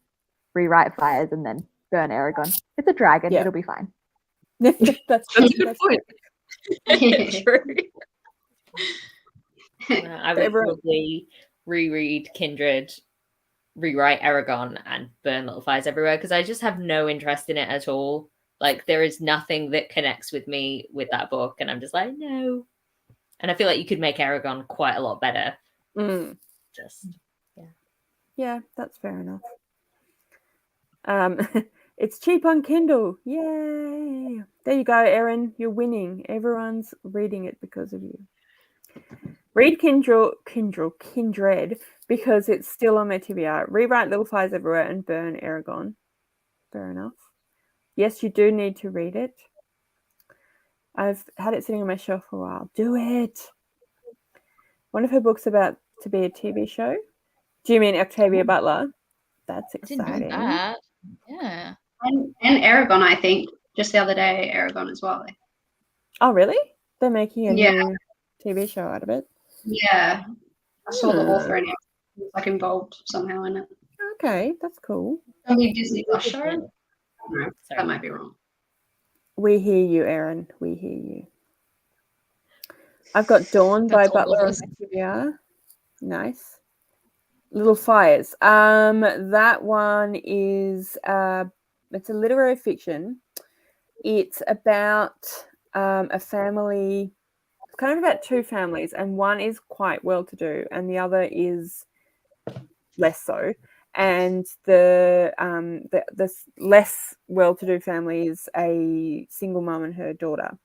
rewrite Fires, and then burn Aragon. It's a dragon, it'll be fine. That's a good point. True. I would probably reread Kindred, rewrite Aragon, and burn Little Fires Everywhere because I just have no interest in it at all. Like there is nothing that connects with me with that book, and I'm just like, no. And I feel like you could make Aragon quite a lot better. Yeah, that's fair enough. It's cheap on Kindle. Yay! There you go, Erin. You're winning. Everyone's reading it because of you. Read Kindred because it's still on my TBR. Rewrite Little Fires Everywhere and burn Aragon. Fair enough. Yes, you do need to read it. I've had it sitting on my shelf for a while. Do it. One of her books about to be a TV show. Do you mean Octavia Butler? That's exciting. I didn't know that. Yeah. And Aragon, I think, just the other day, Aragon as well. Oh, really? They're making a new TV show out of it? Yeah. I saw the author in it. He's like involved somehow in it. Okay, that's cool. Only Disney Plus show? No, that might be wrong. We hear you, Erin. We hear you. I've got Dawn by Butler on TBR. Nice. Little Fires. That one is it's a literary fiction. It's about a family. It's kind of about two families, and one is quite well-to-do, and the other is less so. And the less well-to-do family is a single mum and her daughter,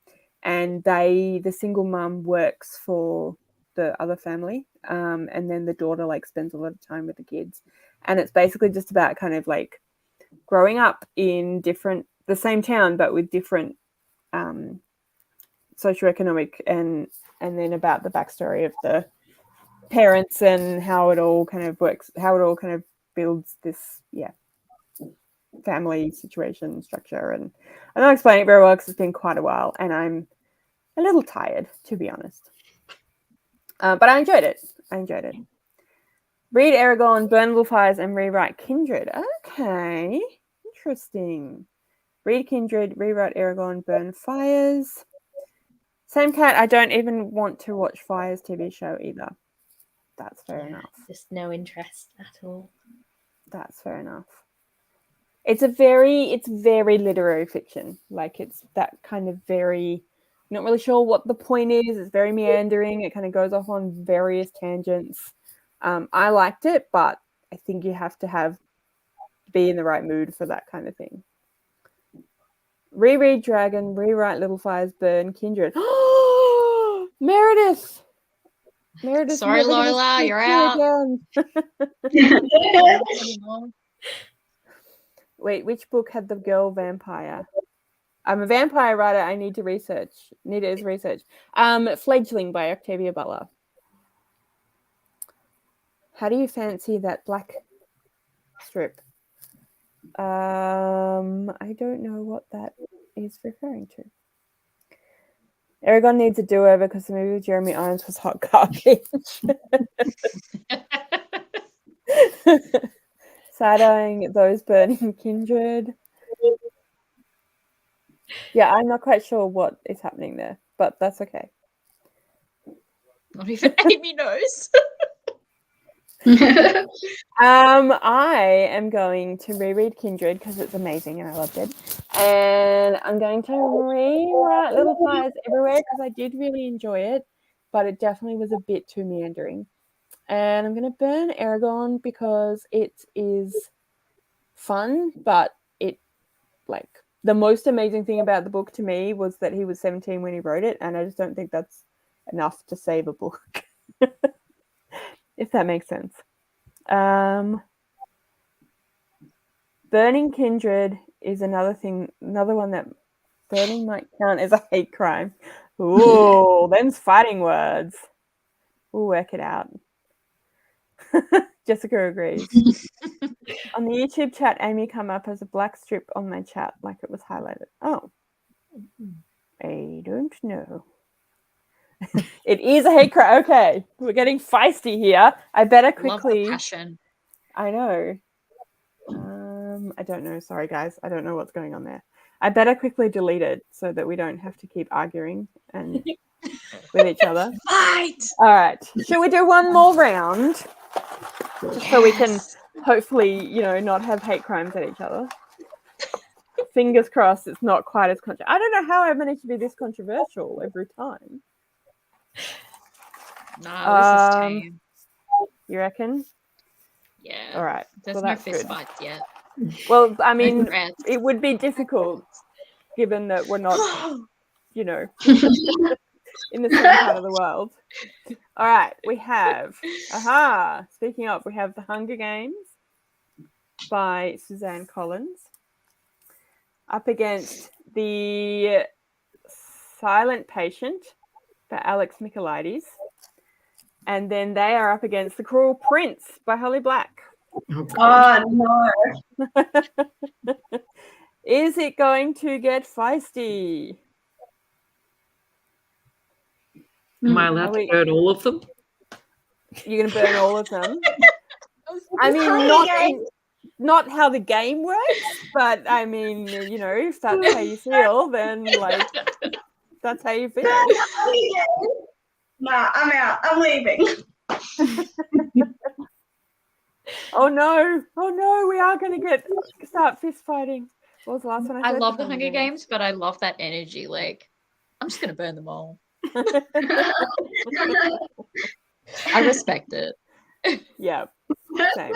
and the single mum works for the other family, and then the daughter like spends a lot of time with the kids, and it's basically just about kind of like growing up in the same town but with different socioeconomic and then about the backstory of the parents and how it all kind of works, how it all kind of builds this family situation structure. And I'm not explaining it very well because it's been quite a while and I'm a little tired, to be honest. But I enjoyed it. Read Aragon, Burn Little Fires, and rewrite Kindred. Okay, interesting. Read Kindred, rewrite Aragon, Burn Fires. Same cat. I don't even want to watch Fires TV show either. That's fair enough. Just no interest at all. That's fair enough. It's very literary fiction. Like it's that kind of very, not really sure what the point is. It's very meandering. It kind of goes off on various tangents. I liked it, but I think you have to be in the right mood for that kind of thing. Reread Dragon, rewrite Little Fires, Burn Kindred. Meredith. Sorry, Lola, you're out. Wait, which book had the girl vampire? I'm a vampire writer. I need to research. Research. Fledgling by Octavia Butler. How do you fancy that black strip? I don't know what that is referring to. Aragon needs a do-over because the movie with Jeremy Irons was hot garbage. Side-eyeing those burning Kindred. Yeah, I'm not quite sure what is happening there, but that's okay. Not even Amy knows. I am going to reread Kindred because it's amazing and I loved it. And I'm going to rewrite Little Fires Everywhere because I did really enjoy it, but it definitely was a bit too meandering. And I'm going to burn Aragon because it is fun, but the most amazing thing about the book to me was that he was 17 when he wrote it, and I just don't think that's enough to save a book. If that makes sense. Burning Kindred is another one that burning might count as a hate crime. Ooh, them's fighting words. We'll work it out. Jessica agrees. On the YouTube chat, Amy come up as a black strip on my chat, like it was highlighted. Oh. I don't know. It is a hate crime. Okay, we're getting feisty here. I better quickly. Love the passion. I know. I don't know. Sorry, guys. I don't know what's going on there. I better quickly delete it so that we don't have to keep arguing and with each other. Fight! All right. Shall we do one more round? Just so we can hopefully, not have hate crimes at each other. Fingers crossed it's not quite as controversial. I don't know how I managed to be this controversial every time. No, this is tame. You reckon? Yeah. All right. There's no fist fights yet. Well, I mean, it would be difficult given that we're not, in the same part of the world. All right. We have, speaking of, we have The Hunger Games by Suzanne Collins up against The Silent Patient by Alex Michaelides. And then they are up against The Cruel Prince by Holly Black. Oh, no. Is it going to get feisty? Am I allowed to burn all of them? You're going to burn all of them? I mean, not how the game works, but I mean, if that's how you feel, then that's how you feel. Nah, I'm out. I'm leaving. Oh no, we are going to start fist fighting. What was the last one I said? I love the Hunger Games, but I love that energy. I'm just going to burn them all. I respect it. Yeah. Same.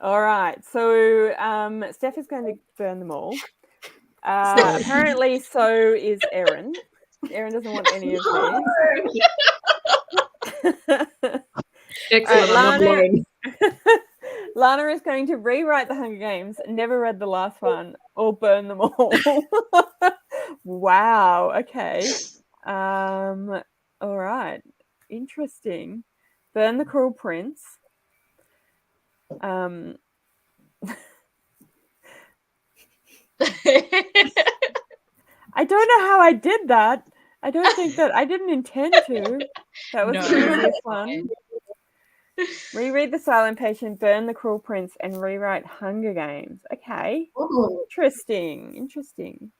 All right. So Steph is going to burn them all. Apparently so is Erin. Erin doesn't want any of these. Excellent. I'm not alone. Lana is going to rewrite the Hunger Games, never read the last one, or burn them all. Wow. Okay. All right. Interesting. Burn the Cruel Prince. I don't know how I did that. I don't think that I didn't intend to. That was the easiest one. Reread The Silent Patient, burn The Cruel Prince, and rewrite Hunger Games. Okay. Ooh. Interesting.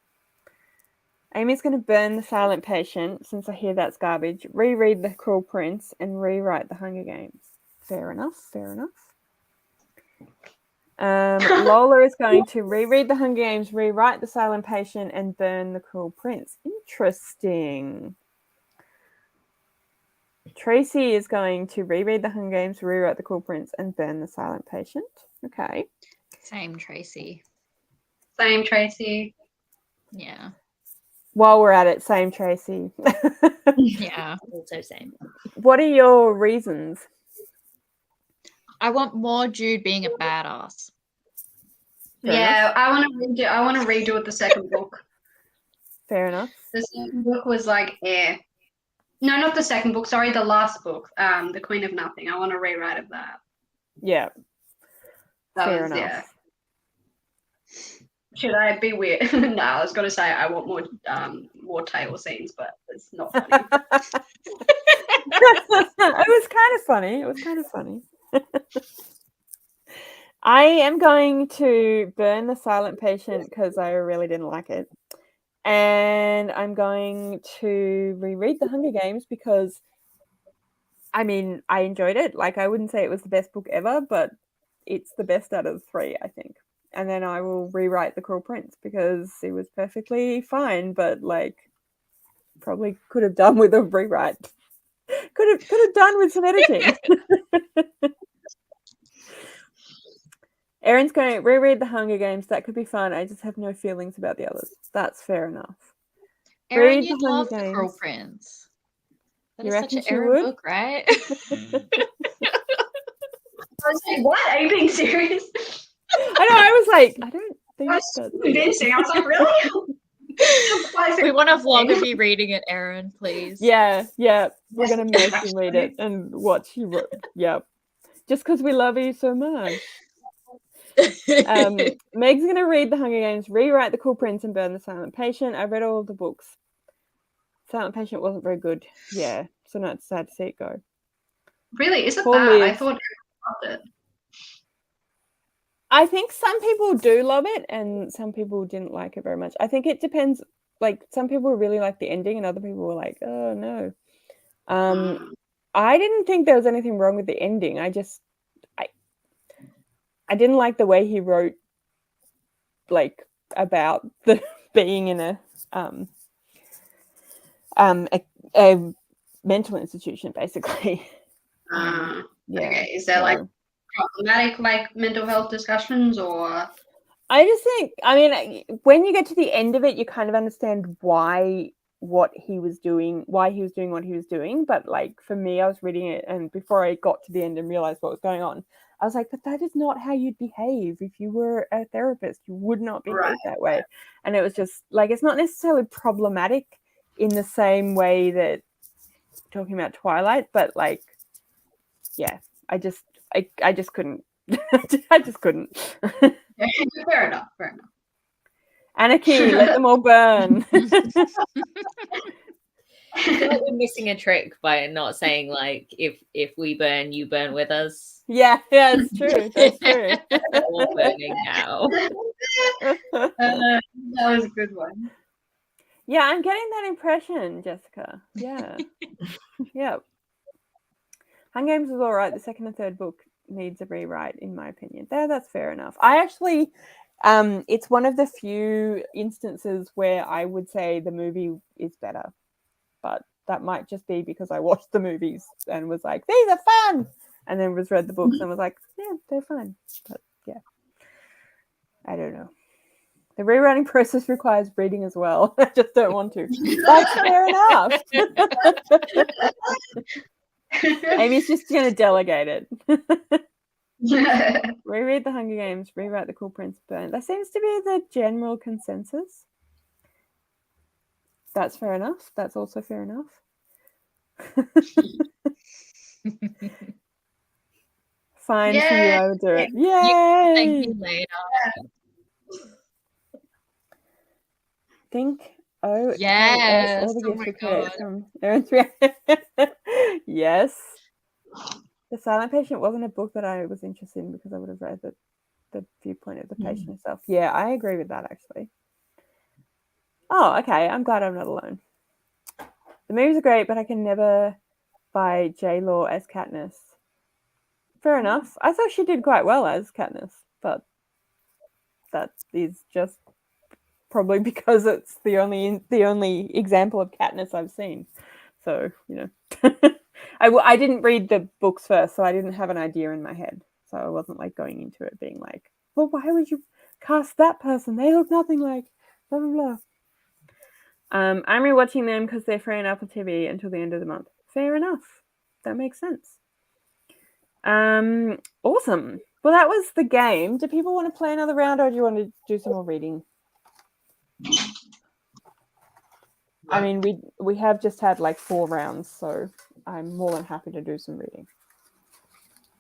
Amy's going to burn The Silent Patient, since I hear that's garbage. Reread The Cruel Prince and rewrite The Hunger Games. Fair enough. Lola is going to reread The Hunger Games, rewrite The Silent Patient, and burn The Cruel Prince. Interesting. Tracy is going to reread The Hunger Games, rewrite The Cruel Prince, and burn The Silent Patient. Okay. Same Tracy. Yeah. While we're at it, same Tracy. Yeah. Also same. What are your reasons? I want more Jude being a badass. Fair yeah, enough. I want to redo it. The second book. Fair enough. The second book was like, no, not the second book. Sorry, the last book. The Queen of Nothing. I want to rewrite of that. Yeah. Fair enough. Yeah. Should I be weird? No, I was going to say I want more tail scenes, but it's not funny. It was kind of funny. I am going to burn The Silent Patient because I really didn't like it. And I'm going to reread The Hunger Games because, I mean, I enjoyed it. Like, I wouldn't say it was the best book ever, but it's the best out of the three, I think. And then I will rewrite The Cruel Prince because it was perfectly fine, but, like, probably could have done with a rewrite. Could have done with some editing. Erin's going to reread The Hunger Games. That could be fun. I just have no feelings about the others. That's fair enough. Erin, you love The Cruel Prince. That is such an Erin book, right? I was like, what? Are you being serious? I know. I was like, I don't think that's convincing. I was like, really? We want to vlog of you reading it, Erin, please. Yeah. We're gonna make you read it and watch you. Yeah, just because we love you so much. Meg's gonna read The Hunger Games, rewrite The Cruel Prince, and burn The Silent Patient. I read all of the books. Silent Patient wasn't very good. Yeah, so now it's sad to see it go. Really? Is it bad? I thought I loved it. I think some people do love it and some people didn't like it very much. I think it depends. Like, some people really like the ending and other people were like, oh no. I didn't think there was anything wrong with the ending. I didn't like the way he wrote, like, about the being in a mental institution, basically. Yeah. Okay. Is there like problematic, like, mental health discussions, or? I just think, I mean, when you get to the end of it, you kind of understand why what he was doing what he was doing. But, like, for me, I was reading it, and before I got to the end and realized what was going on, I was like, but that is not how you'd behave if you were a therapist. You would not behave that way. And it was just like, it's not necessarily problematic in the same way that talking about Twilight, but, like, yeah, I just couldn't. I just couldn't. Fair enough. Anarchy, let them all burn. I feel like we're missing a trick by not saying, like, if we burn, you burn with us. Yeah, it's true. That's true. We're all burning now. That was a good one. Yeah, I'm getting that impression, Jessica. Yeah. Yeah. Hunger Games was all right. The second and third book needs a rewrite, in my opinion. That's fair enough. I actually, it's one of the few instances where I would say the movie is better, but that might just be because I watched the movies and was like, these are fun, and then read the books and was like, yeah, they're fun. But yeah, I don't know. The rewriting process requires reading as well. I just don't want to. That's fair enough. Amy's just going to delegate it. Reread the Hunger Games, rewrite the Cool Prince burn. That seems to be the general consensus. That's fair enough. That's also fair enough. Fine for you, I would do it. Yay! Thank you later. Think oh yes, all the oh gifts my for credits God. from Aaron 3. Yes. The Silent Patient wasn't a book that I was interested in because I would have read the viewpoint of the patient herself. Yeah, I agree with that actually. Oh, okay. I'm glad I'm not alone. The movies are great, but I can never buy J-Law as Katniss. Fair enough. I thought she did quite well as Katniss, but that is just probably because it's the only example of Katniss I've seen. So, you know, I didn't read the books first, so I didn't have an idea in my head. So I wasn't like going into it being like, well, why would you cast that person? They look nothing like blah, blah, blah. I'm rewatching them because they're free on Apple TV until the end of the month. Fair enough. That makes sense. Awesome. Well, that was the game. Do people want to play another round or do you want to do some more reading? I mean, we have just had like 4 rounds, so I'm more than happy to do some reading.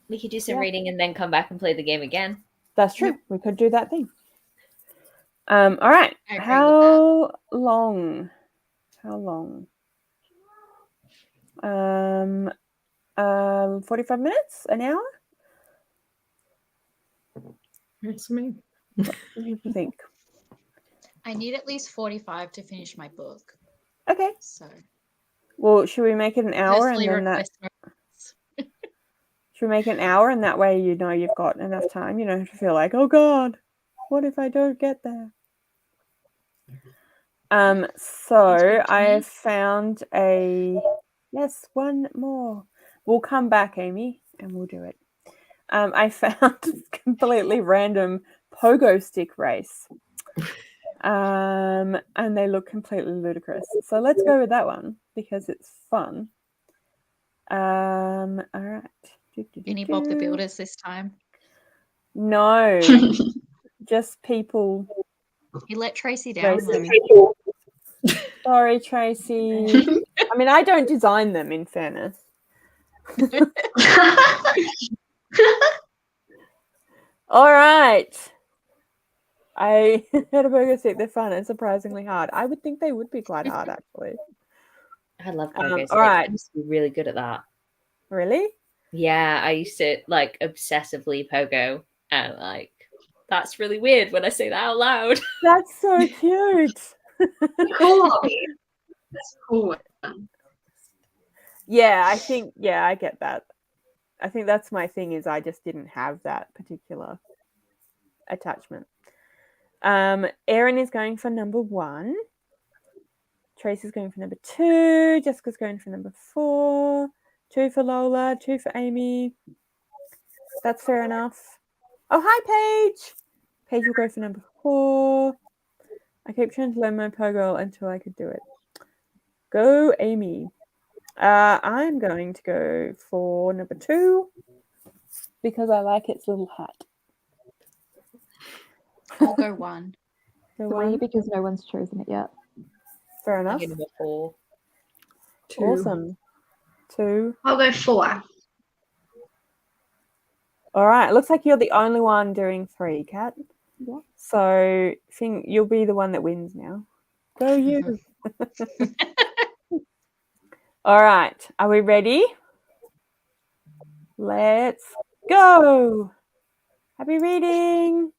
We could do some reading and then come back and play the game again. That's true. We could do that thing. All right. How long? 45 minutes? An hour? That's me. What do you think? I need at least 45 to finish my book. Okay. So. Well, should we make it an hour and then that? Should we make it an hour and that way you know you've got enough time? You don't have to feel like, oh God, what if I don't get there? So I found yes, one more. We'll come back, Amy, and we'll do it. I found completely random pogo stick race. And they look completely ludicrous. So let's go with that one because it's fun. All right. Any Bob the Builders this time? No. Just people. He let Tracy down. Sorry, Tracy. I mean, I don't design them, in fairness. All right. I had a pogo stick. They're fun and surprisingly hard. I would think they would be quite hard, actually. I love pogo sticks. All right. I used to be really good at that. Really? Yeah, I used to like obsessively pogo, and like that's really weird when I say that out loud. That's so cute. Cool. That's cool. Yeah, I get that. I think that's my thing is I just didn't have that particular attachment. Erin is going for number 1. Tracy's going for number 2. Jessica's going for number 4. 2 for Lola. 2 for Amy. That's fair enough. Oh, hi, Paige. Paige will go for number 4. I keep trying to learn my pogo until I could do it. Go, Amy. I'm going to go for number 2 because I like its little hat. I'll go 1. Go 3 1 because no one's chosen it yet. Fair enough. Number 4. 2. Awesome. 2. I'll go 4. All right. Looks like you're the only one doing 3, Kat. Yeah. So think you'll be the one that wins now. Go you. All right. Are we ready? Let's go. Happy reading.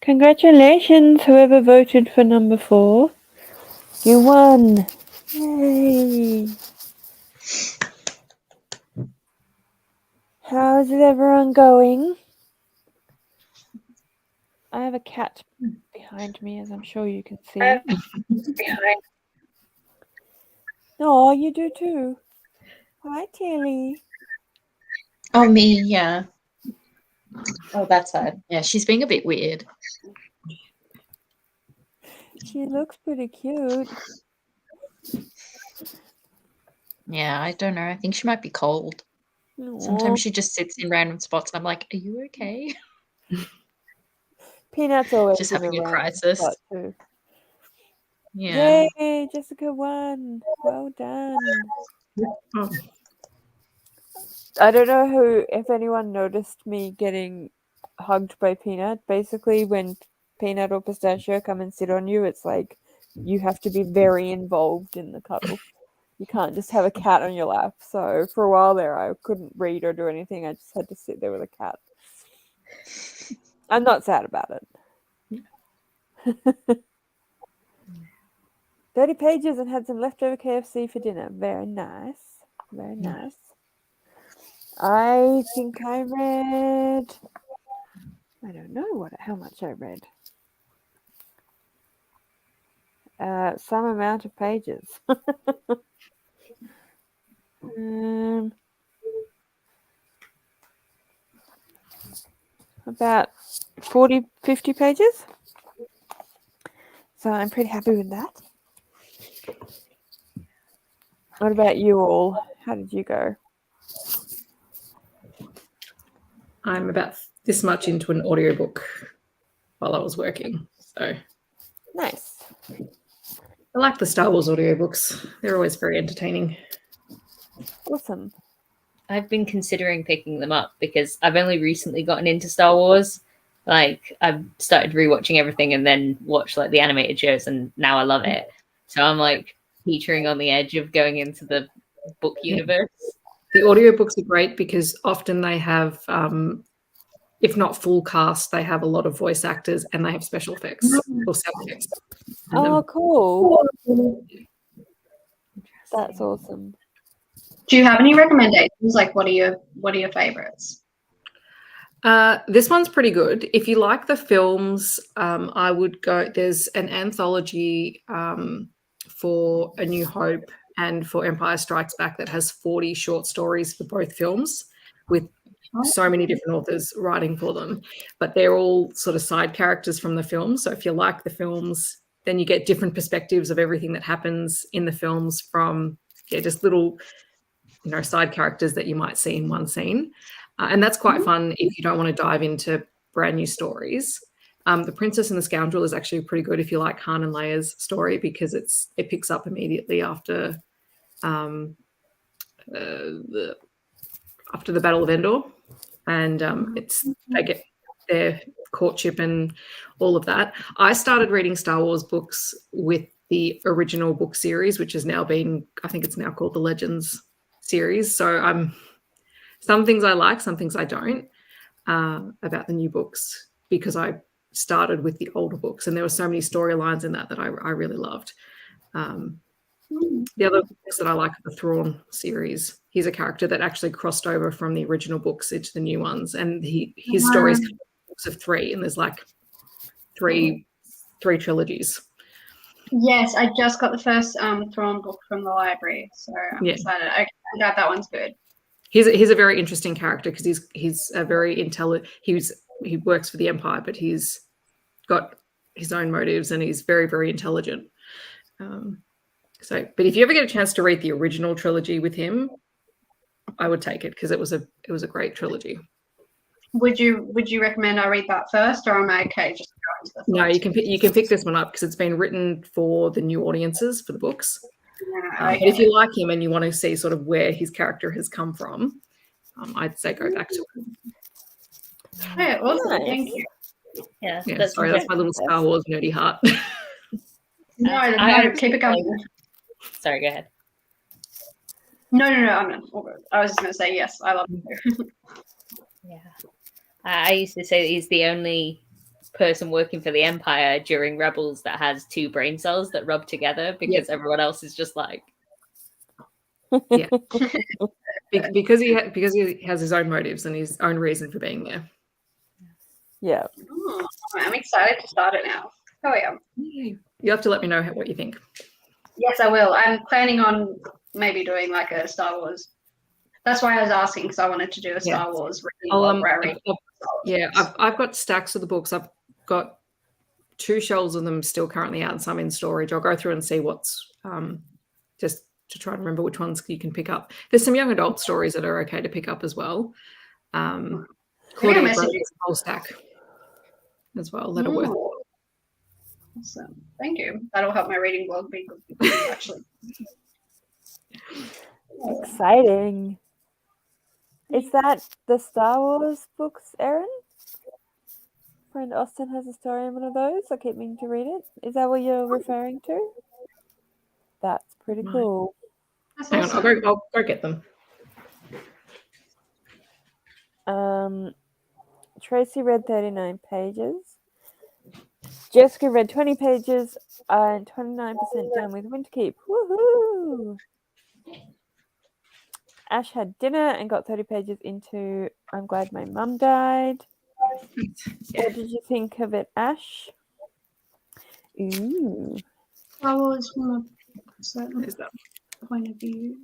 Congratulations, whoever voted for number 4. You won. Yay. How's everyone going? I have a cat behind me, as I'm sure you can see. Oh, you do too. Hi, Tilly. Oh, me, yeah. Oh, that's her. Yeah, she's being a bit weird. She looks pretty cute. Yeah, I don't know. I think she might be cold. Aww. Sometimes she just sits in random spots. I'm like, are you okay? Peanut's always Just in having a random crisis. spot too. Yeah. Yay, Jessica won. Well done. Oh. I don't know if anyone noticed me getting hugged by Peanut. Basically, when Peanut or Pistachio come and sit on you, it's like you have to be very involved in the cuddle. You can't just have a cat on your lap. So for a while there, I couldn't read or do anything. I just had to sit there with a cat. I'm not sad about it. 30 pages and had some leftover KFC for dinner. Very nice. Very nice. I think I read... I don't know how much I read. Some amount of pages. About 40, 50 pages. So I'm pretty happy with that. What about you all? How did you go? I'm about this much into an audiobook while I was working. So Nice. I like the Star Wars audiobooks. They're always very entertaining. Awesome. I've been considering picking them up because I've only recently gotten into Star Wars. Like, I've started rewatching everything and then watched like the animated shows, and now I love it. So I'm like teetering on the edge of going into the book universe. The audiobooks are great because often they have, if not full cast, they have a lot of voice actors and they have special effects or sound effects. Oh, cool. That's awesome. Do you have any recommendations? Like, what are your favorites? This one's pretty good. If you like the films, I would go. There's an anthology for A New Hope and for Empire Strikes Back that has 40 short stories for both films with so many different authors writing for them. But they're all sort of side characters from the film. So if you like the films, then you get different perspectives of everything that happens in the films from just little, side characters that you might see in one scene. And that's quite fun if you don't want to dive into brand new stories. The Princess and the Scoundrel is actually pretty good if you like Han and Leia's story because it picks up immediately after the Battle of Endor, and they get their courtship and all of that. I started reading Star Wars books with the original book series, which has now been, I think it's now called the Legends series. So some things I like, some things I don't about the new books because I started with the older books and there were so many storylines in that I really loved. The other books that I like are the Thrawn series. He's a character that actually crossed over from the original books into the new ones, and his stories come in books of 3, and there's like three trilogies. Yes, I just got the first Thrawn book from the library, so I'm excited. I got that one's good. He's a very interesting character because he's a very intelligent. He works for the Empire, but he's got his own motives and he's very, very intelligent. But if you ever get a chance to read the original trilogy with him, I would take it because it was a great trilogy. Would you recommend I read that first, or am I okay just going to the first? No, you can pick this one up because it's been written for the new audiences for the books. Okay. But if you like him and you want to see sort of where his character has come from, I'd say go back to it. Hey, awesome. Thank you. Yeah, that's my little Star Wars nerdy heart. No, keep it going. Sorry, go ahead. No, I'm not. I was just going to say yes. I love it. Yeah, I used to say that he's the only person working for the Empire during Rebels that has 2 brain cells that rub together because everyone else is just like, yeah, because he has his own motives and his own reason for being there. Yeah. Oh, I'm excited to start it now. Oh yeah. You have to let me know what you think. Yes, I will. I'm planning on maybe doing like a Star Wars. That's why I was asking, because I wanted to do a Star Wars reading blog where I read. I've got stacks of the books. I've got 2 shelves of them still currently out and some in storage. I'll go through and see what's just to try and remember which ones you can pick up. There's some young adult stories that are okay to pick up as well. Claudia wrote a whole stack as well that are worth. Awesome. Thank you. That'll help my reading blog be good, actually. Exciting. Is that the Star Wars books, Erin? Friend Austin has a story in one of those. I keep meaning to read it. Is that what you're referring to? That's pretty cool. Hang on, I'll go get them. Tracy read 39 pages. Jessica read 20 pages and 29% done with Winterkeep. Woohoo! Ash had dinner and got 30 pages into I'm Glad My Mum Died. What did you think of it, Ash? Ooh. I was from a certain point of view.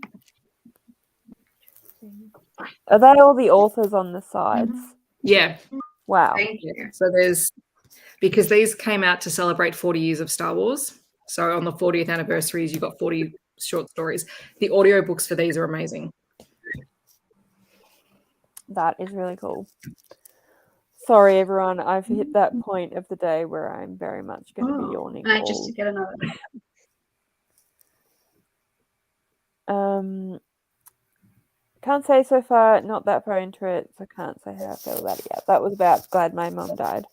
Are they all the authors on the sides? Yeah. Wow. Thank you. So because these came out to celebrate 40 years of Star Wars. So on the 40th anniversaries, you got 40 short stories. The audiobooks for these are amazing. That is really cool. Sorry, everyone. I've hit that point of the day where I'm very much going to be yawning. And I just to get another. Can't say so far, not that far into it, so can't say how I feel about it yet. That was about Glad My Mum Died.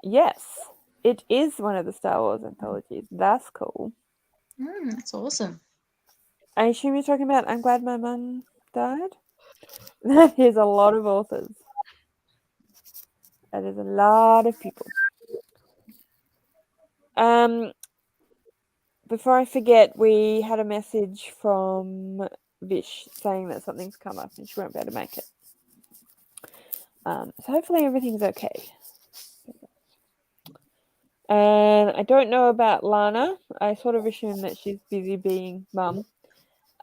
Yes, it is one of the Star Wars anthologies. That's cool. That's awesome. I assume you're talking about I'm Glad My Mum Died? That is a lot of authors. That is a lot of people. Before I forget, we had a message from Vish saying that something's come up and she won't be able to make it. So hopefully everything's okay. And I don't know about Lana. I sort of assume that she's busy being mum.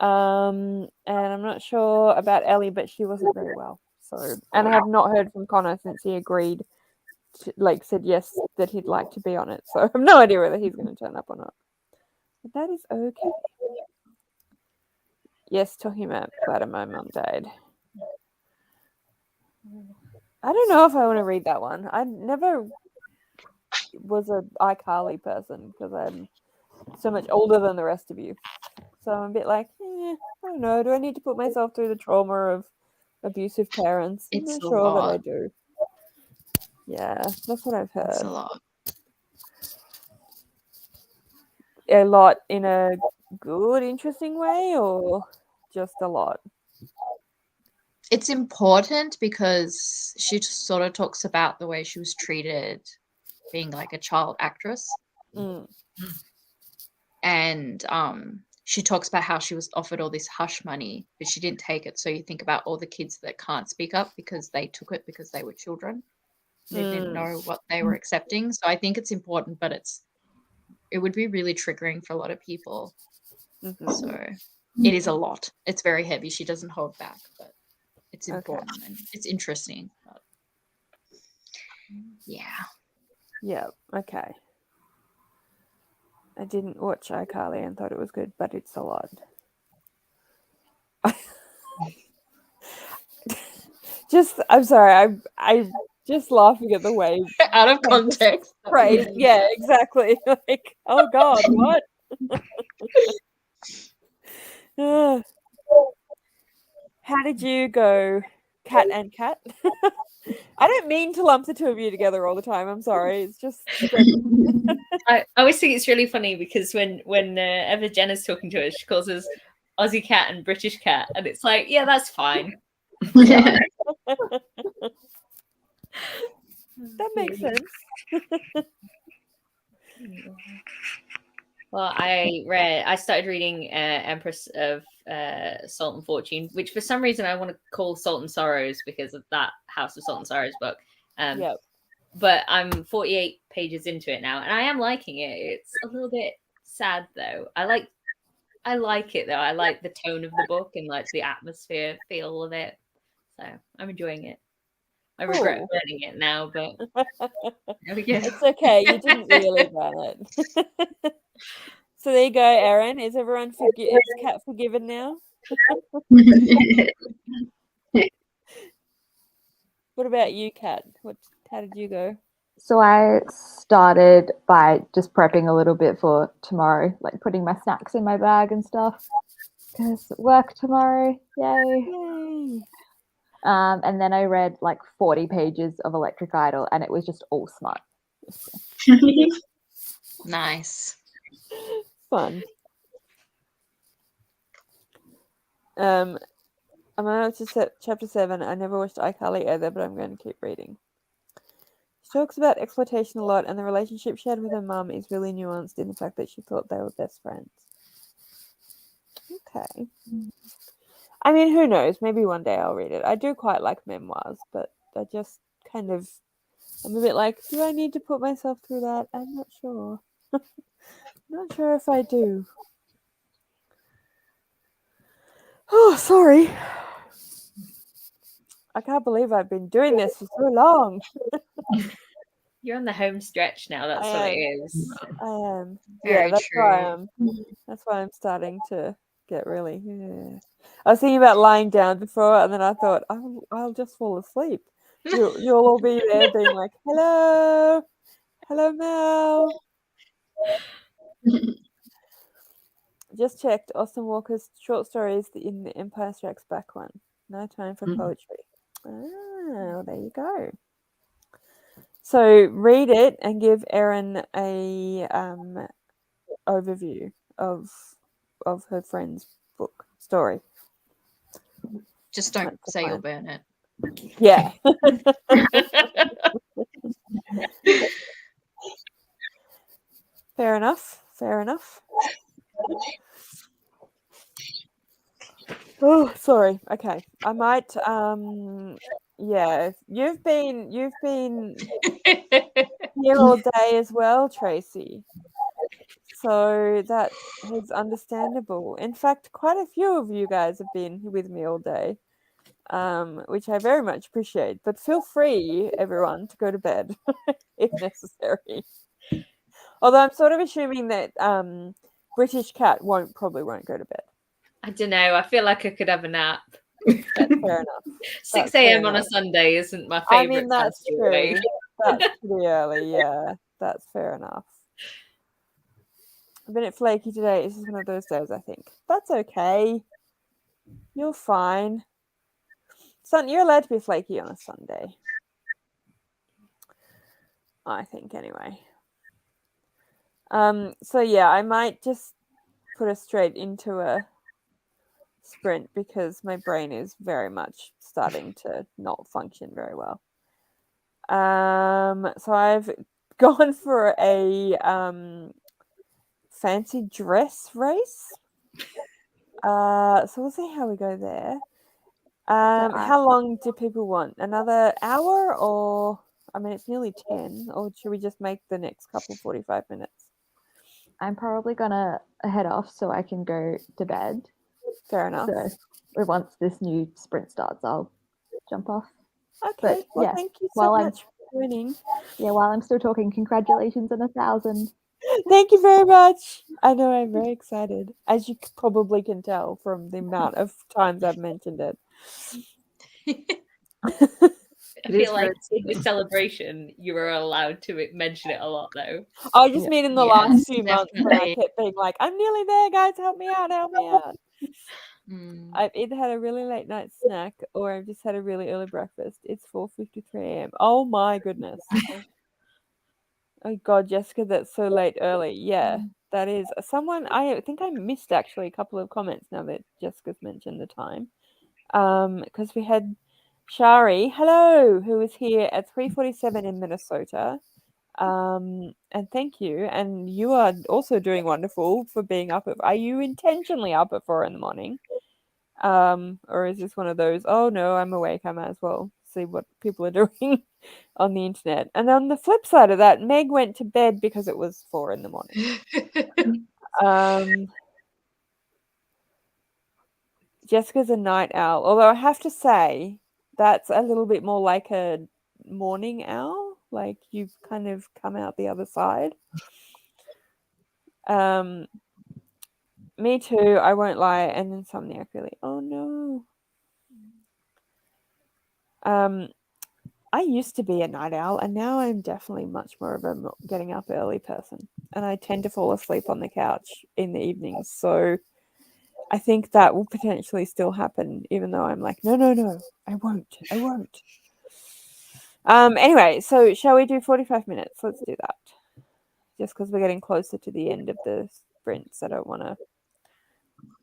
And I'm not sure about Ellie, but she wasn't very well. So, and I have not heard from Connor since he agreed, said yes, that he'd like to be on it. So I have no idea whether he's going to turn up or not. But that is okay. Yes, talking about Glad My Mum Died. I don't know if I want to read that one. I never was an iCarly person because I'm so much older than the rest of you. So I'm a bit like, I don't know. Do I need to put myself through the trauma of abusive parents? I'm not sure that I do. Yeah, that's what I've heard. It's a lot. A lot in a good, interesting way, or just a lot? It's important because she sort of talks about the way she was treated being like a child actress. And she talks about how she was offered all this hush money, but she didn't take it. So you think about all the kids that can't speak up because they took it because they were children. They didn't know what they were accepting. So I think it's important, but it would be really triggering for a lot of people. So it is a lot. It's very heavy. She doesn't hold back, but it's important and it's interesting. But yeah. Yeah, okay. I didn't watch iCarly and thought it was good, but it's a lot. I'm sorry, I just laughing at the way out of context. Right? Yeah, exactly. Like, oh God, what? How did you go, Cat and Cat? I don't mean to lump the two of you together all the time. I'm sorry. It's just. I always think it's really funny because whenever Jenna's talking to us, she calls us Aussie Cat and British Cat, and it's like, yeah, that's fine. Yeah. That makes sense. Well, I started reading Empress of Salt and Fortune, which for some reason I want to call Salt and Sorrows because of that House of Salt and Sorrows book. Yep. But I'm 48 pages into it now, and I am liking it. It's a little bit sad though. I like it though. I like the tone of the book and like the atmosphere feel of it. So I'm enjoying it. I regret burning it now, but there we go. It's okay. You didn't really burn it. So there you go, Erin. Is everyone is Kat forgiven now? What about you, Kat? How did you go? So I started by just prepping a little bit for tomorrow, like putting my snacks in my bag and stuff. Because work tomorrow, yay! And then I read like 40 pages of Electric Idol, and it was just all smut. Nice. Fun. I'm on to chapter 7. I never watched iCarly either, but I'm going to keep reading. She talks about exploitation a lot, and the relationship she had with her mum is really nuanced in the fact that she thought they were best friends. Okay. I mean, who knows? Maybe one day I'll read it. I do quite like memoirs, but I just I'm a bit like, do I need to put myself through that? I'm not sure. Not sure if I do. Oh, sorry. I can't believe I've been doing this for so long. You're on the home stretch now. That's what it is. I am. Very that's true. That's why I'm starting to get really. Yeah. I was thinking about lying down before, and then I thought I'll just fall asleep. You'll all be there, being like, "Hello, Mel." Just checked. Austin Walker's short stories in the Empire Strikes Back one. No time for poetry. Oh, there you go. So read it and give Erin a overview of her friend's book story. Just don't say you'll burn it. Yeah. Fair enough. Oh, sorry. Okay. I might yeah. You've been here all day as well, Tracy. So that is understandable. In fact, quite a few of you guys have been with me all day, which I very much appreciate. But feel free, everyone, to go to bed if necessary. Although I'm sort of assuming that British Cat probably won't go to bed. I don't know. I feel like I could have a nap. That's fair enough. 6 a.m. on a Sunday isn't my favorite. I mean, that's true. That's pretty early. Yeah, that's fair enough. I've been at flaky today. This is one of those days, I think. That's okay. You're fine. You're allowed to be flaky on a Sunday. I think, anyway. So yeah, I might just put us straight into a sprint because my brain is very much starting to not function very well. So I've gone for a fancy dress race. So we'll see how we go there. How long do people want? Another hour, or I mean, it's nearly 10. Or should we just make the next couple 45 minutes? I'm probably gonna head off so I can go to bed. Fair enough. So once this new sprint starts, I'll jump off. Okay. But, well, thank you so much for joining. Yeah, while I'm still talking, congratulations on 1,000. Thank you very much. I know I'm very excited, as you probably can tell from the amount of times I've mentioned it. I feel like in the celebration, you were allowed to mention it a lot, though. I just mean in the last few months when I kept being like, I'm nearly there, guys, help me out. I've either had a really late night snack or I've just had a really early breakfast. It's 4:53 a.m. Oh my goodness. Oh God, Jessica, that's so late early. Yeah, that is. Someone, I think I missed actually a couple of comments now that Jessica's mentioned the time. Because we had Shari, hello, who is here at 3:47 in Minnesota. And thank you. And you are also doing wonderful for being up at. Are you intentionally up at 4 a.m? Or is this one of those? Oh no, I'm awake. I might as well see what people are doing on the internet. And on the flip side of that, Meg went to bed because it was 4 a.m. Jessica's a night owl, although I have to say that's a little bit more like a morning owl. Like you've kind of come out the other side. Me too. I won't lie. And insomniac, really. Oh no. I used to be a night owl, and now I'm definitely much more of a getting up early person. And I tend to fall asleep on the couch in the evenings. So I think that will potentially still happen, even though I'm like, no, I won't. Anyway, so shall we do 45 minutes? Let's do that. Just because we're getting closer to the end of the sprints, I don't want to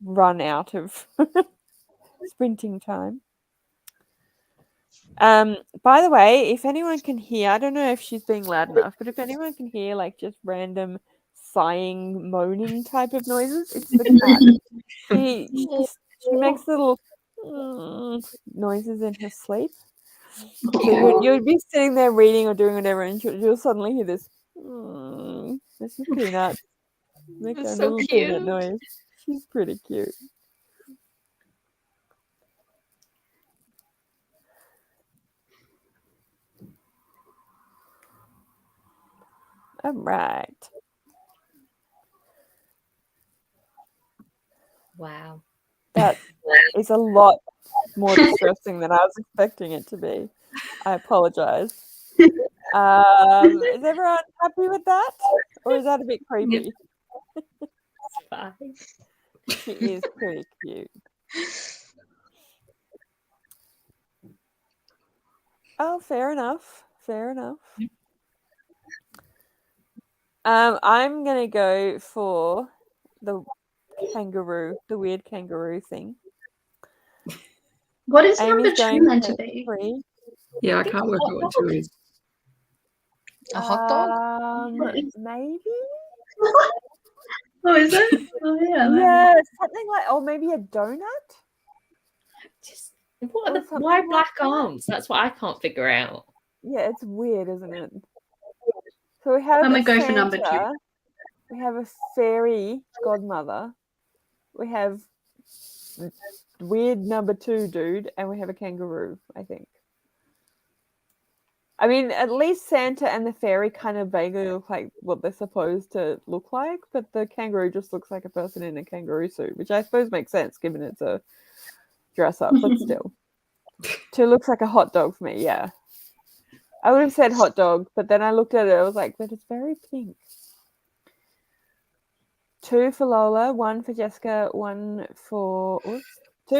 run out of sprinting time. By the way, if anyone can hear, I don't know if she's being loud enough, but if anyone can hear like just random sighing, moaning type of noises, it's the cat. She makes little noises in her sleep. So you'd be sitting there reading or doing whatever, and you'll suddenly hear this. This is Peanut. Make a so little cute. peanut noise. She's pretty cute. All right. Wow. That is a lot more distressing than I was expecting it to be. I apologize. Is everyone happy with that? Or is that a bit creepy? It's fine. She is pretty cute. Oh, fair enough. I'm gonna go for the weird kangaroo thing. What is Amy's number 2 meant to be? 3. Yeah, I can't work out what 2 is. A hot dog? Maybe. Oh, is it? Oh, yeah. Yeah, something like, or maybe a donut. Just why black arms? That's what I can't figure out. Yeah, it's weird, isn't it? So we have I'm gonna go Santa, for number 2. we have a fairy godmother, we have weird number 2 dude, and we have a kangaroo, I think. I mean, at least Santa and the fairy kind of vaguely look like what they're supposed to look like, but the kangaroo just looks like a person in a kangaroo suit, which I suppose makes sense given it's a dress up, but still. 2 looks like a hot dog for me, yeah. I would have said hot dog, but then I looked at it, I was like, but it's very pink. 2 for Lola, 1 for Jessica, 2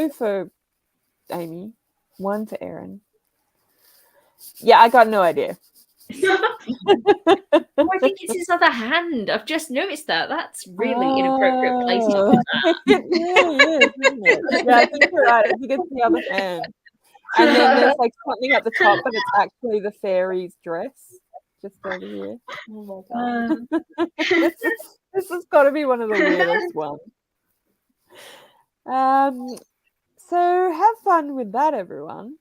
for Amy, 1 for Erin. Yeah, I got no idea. Oh, I think it's his other hand. I've just noticed that. That's really inappropriate placement. It really is, isn't it? Yeah, I think you're right. I think it's the other hand. And then there's like something at the top, but it's actually the fairy's dress just over here. Oh my god. This has got to be one of the weirdest ones. So have fun with that, everyone.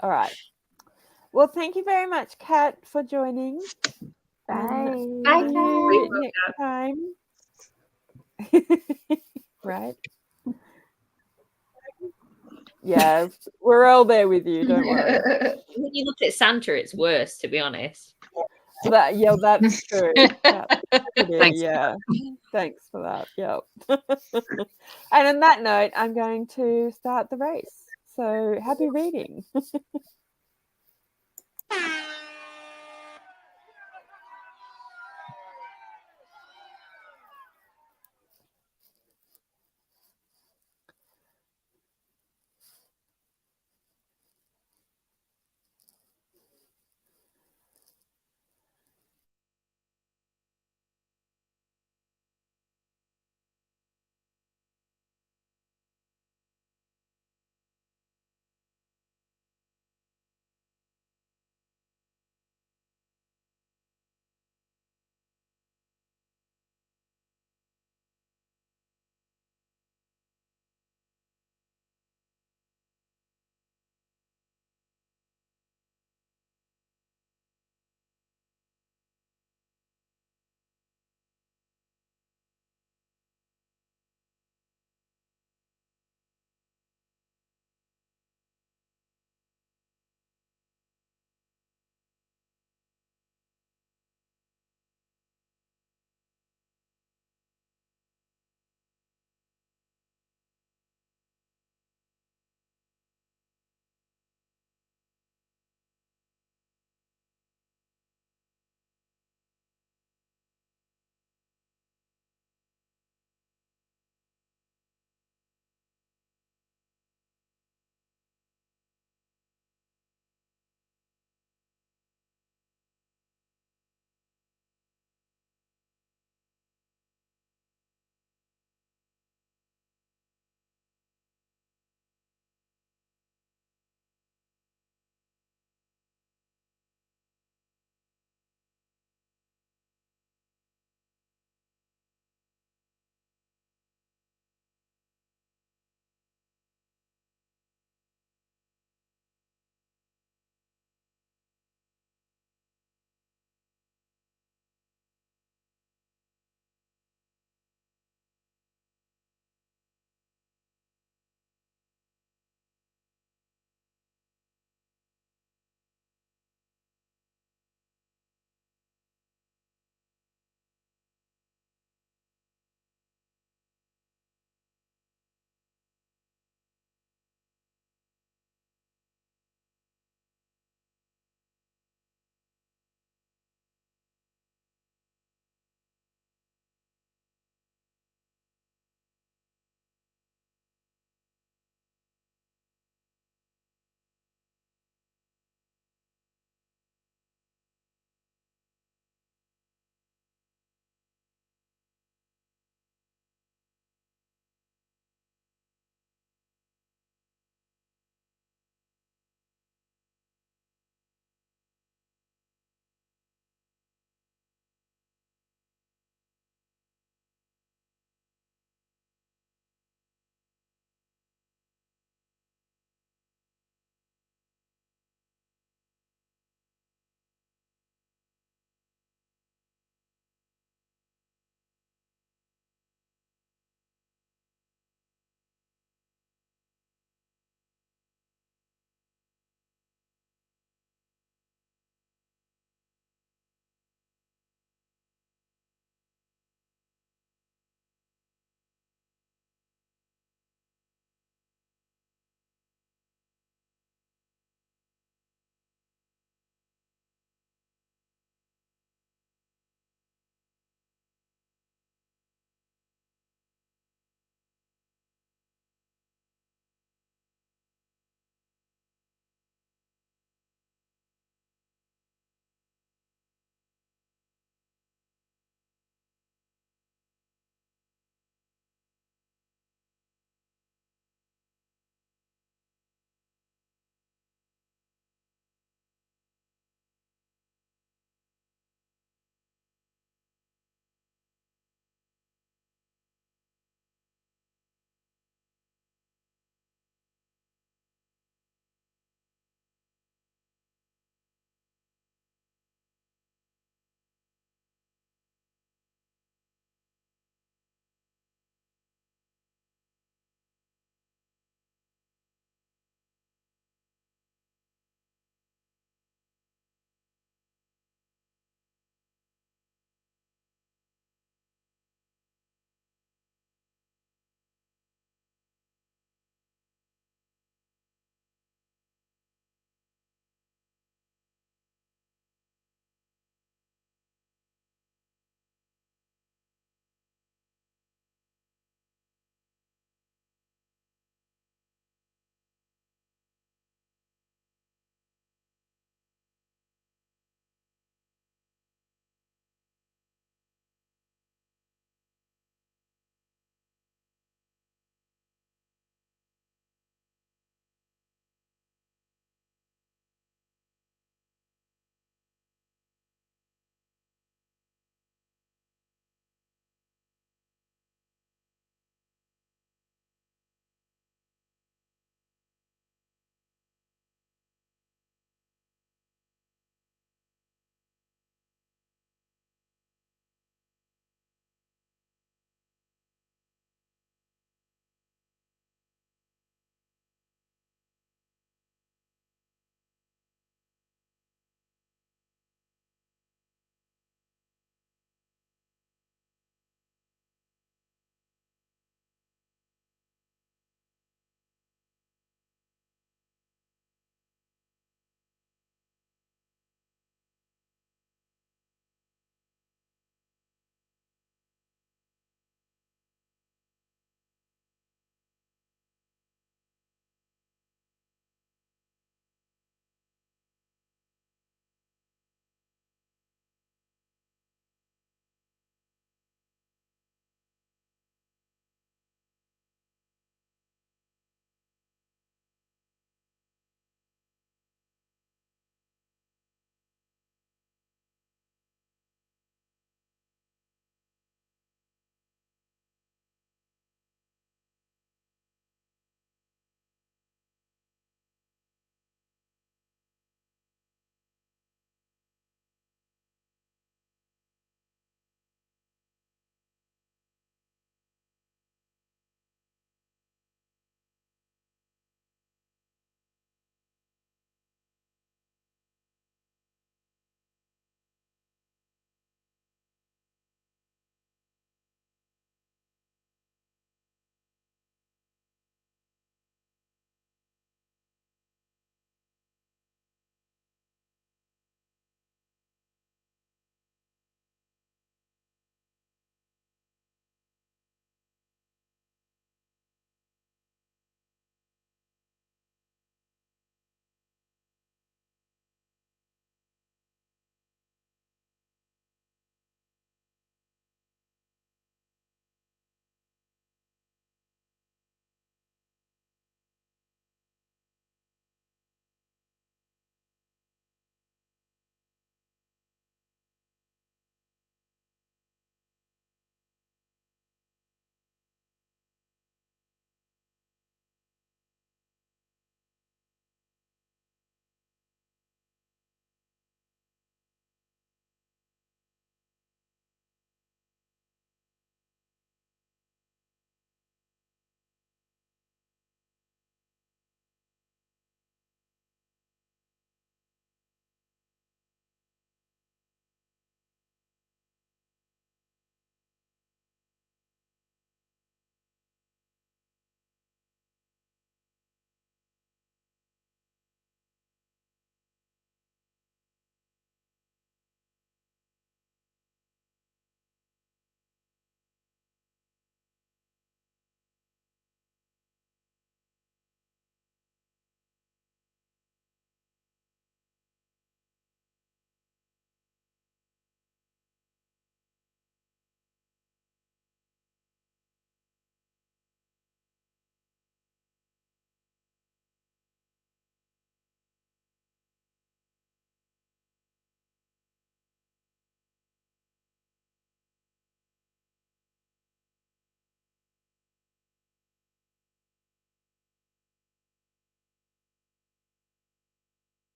All right. Well, thank you very much, Kat, for joining. Bye. Bye, See you next time. Right? Yeah, we're all there with you. Don't worry. When you look at Santa, it's worse, to be honest. That's true. Thanks. Yeah. Thanks for that. Yep. And on that note, I'm going to start the race. So happy reading.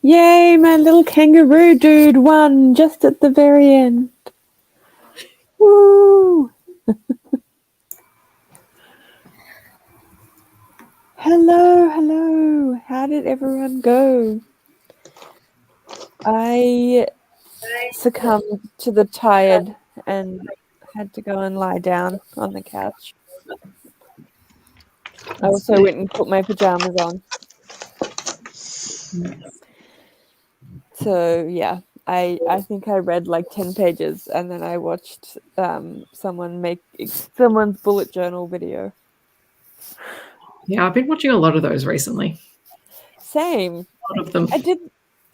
Yay, my little kangaroo dude won just at the very end. Woo! Hello. How did everyone go? I succumbed to the tired and had to go and lie down on the couch. I also went and put my pajamas on. So yeah, I think I read like 10 pages and then I watched someone's bullet journal video. Yeah, I've been watching a lot of those recently. Same. A lot of them.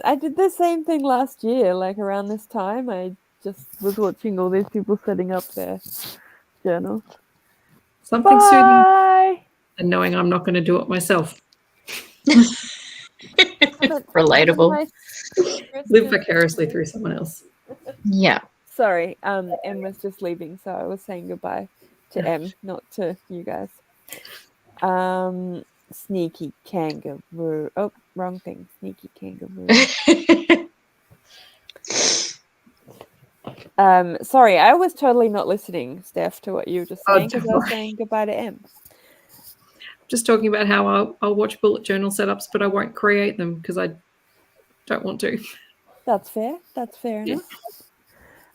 I did the same thing last year, like around this time. I just was watching all these people setting up their journals. Something soothing and knowing I'm not going to do it myself. Relatable. Live vicariously through someone else. Yeah. Sorry, M was just leaving, so I was saying goodbye to M, not to you guys. Sneaky kangaroo. Oh, wrong thing. Sneaky kangaroo. Sorry, I was totally not listening, Steph, to what you were just saying because I was saying goodbye to M. Just talking about how I'll watch bullet journal setups, but I won't create them because I don't want to. That's fair. That's fair enough.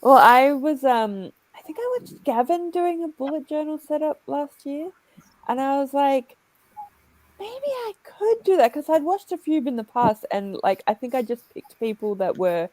Well, I was I think I watched Gavin doing a bullet journal setup last year, and I was like, maybe I could do that because I'd watched a few in the past, and like I think I just picked people that were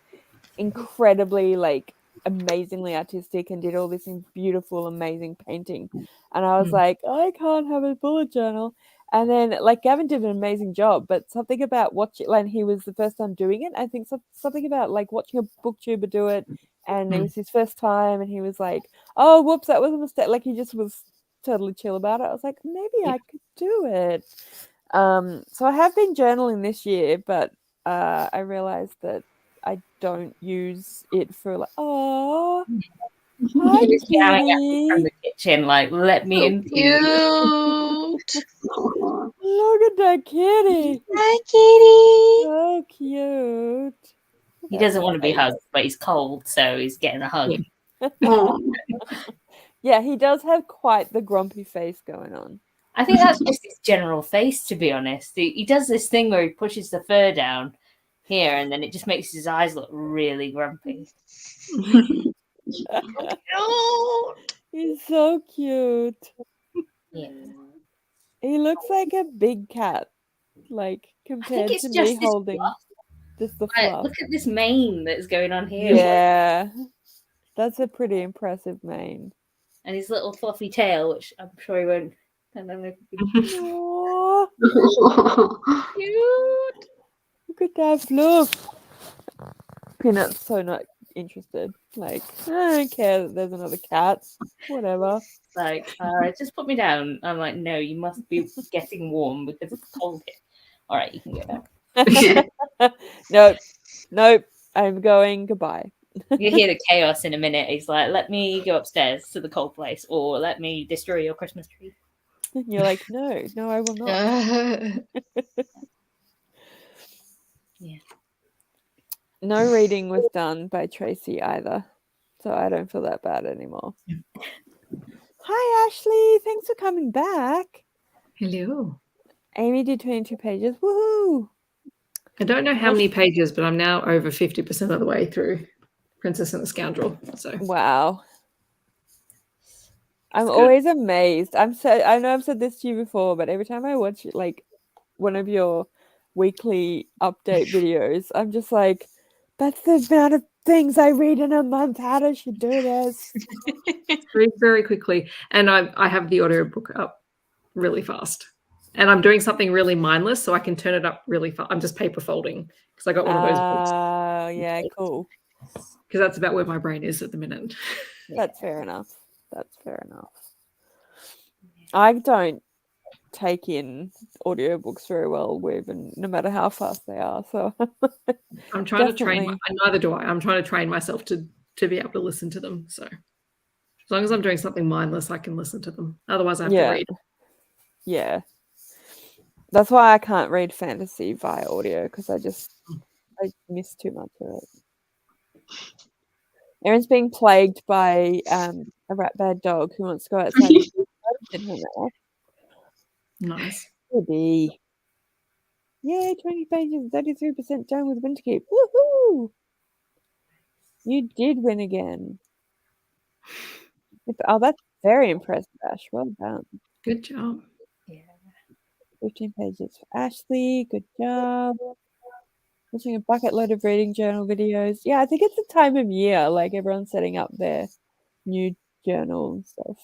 incredibly like amazingly artistic and did all this beautiful, amazing painting, and I was like, I can't have a bullet journal. And then like Gavin did an amazing job, but something about watching, like he was the first time doing it. I think something about like watching a booktuber do it, and it was his first time, and he was like, oh, whoops, that was a mistake. Like he just was totally chill about it. I was like, maybe I could do it. So I have been journaling this year, but I realized that I don't use it for like, oh, hi, kitty. From the kitchen, like, let me in. Cute. Look at that kitty. Hi, kitty. So cute. He doesn't want to be hugged, but he's cold, so he's getting a hug. Yeah, he does have quite the grumpy face going on. I think that's just his general face, to be honest. He does this thing where he pushes the fur down here, and then it just makes his eyes look really grumpy. He's so cute. Yeah. He looks like a big cat, like compared to me holding just the fluff. Look at this mane that's going on here. Yeah, that's a pretty impressive mane. And his little fluffy tail, which I'm sure he won't. I don't know. Cute. Look at that fluff. Peanut's so not interested. Like, I don't care that there's another cat. Whatever. Like, just put me down. I'm like, no, you must be getting warm because it's cold here. All right, you can go down. Nope. I'm going. Goodbye. You hear the chaos in a minute. He's like, let me go upstairs to the cold place, or let me destroy your Christmas tree. And you're like, no, I will not. Yeah. No reading was done by Tracy either, so I don't feel that bad anymore. Yeah. Hi, Ashley. Thanks for coming back. Hello. Amy did 22 pages. Woohoo! I don't know how many pages, but I'm now over 50% of the way through Princess and the Scoundrel. So wow. I'm always amazed. I know I've said this to you before, but every time I watch like one of your weekly update videos, I'm just like, that's the amount of things I read in a month. How does she do this? Very, very quickly. And I have the audiobook up really fast. And I'm doing something really mindless, so I can turn it up really fast. I'm just paper folding because I got one of those books. Oh, yeah, cool. Because that's about where my brain is at the minute. That's fair enough. I don't take in audiobooks very well, no matter how fast they are. So I'm trying to train. Neither do I. I'm trying to train myself to be able to listen to them. So as long as I'm doing something mindless, I can listen to them. Otherwise, I have to read. Yeah. That's why I can't read fantasy via audio because I I missed too much of it. Erin's being plagued by a rat bad dog who wants to go outside and do in her mouth. Nice. Baby. Yay, 20 pages, 33% done with Winterkeep. Woohoo! You did win again. Oh, that's very impressive, Ash. Well done. Good job. Yeah. 15 pages for Ashley. Good job. Watching a bucket load of reading journal videos. Yeah, I think it's the time of year. Like everyone's setting up their new journal and stuff.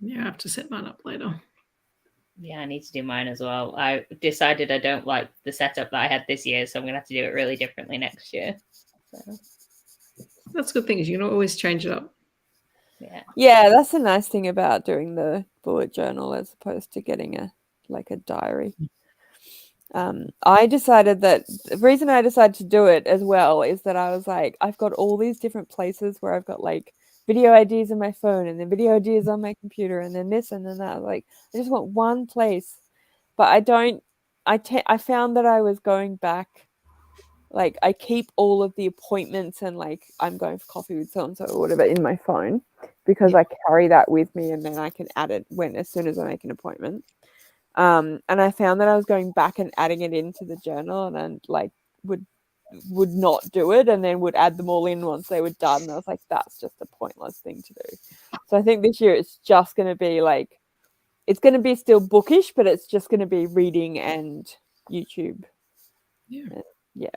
Yeah, I have to set mine up later. Yeah, I need to do mine as well. I decided I don't like the setup that I had this year, so I'm going to have to do it really differently next year. So. That's a good thing, is you can always change it up. Yeah, that's the nice thing about doing the bullet journal as opposed to getting a diary. I decided that the reason I decided to do it as well is that I was like, I've got all these different places where I've got like video ideas on my phone and then video ideas on my computer and then this and then that. Like, I just want one place, but I found that I was going back. Like, I keep all of the appointments and like I'm going for coffee with so and so or whatever in my phone because I carry that with me and then I can add it as soon as I make an appointment. And I found that I was going back and adding it into the journal and then like would not do it and then would add them all in once they were done. And I was like, that's just a pointless thing to do. So I think this year it's just going to be like, it's going to be still bookish, but it's just going to be reading and YouTube. Yeah.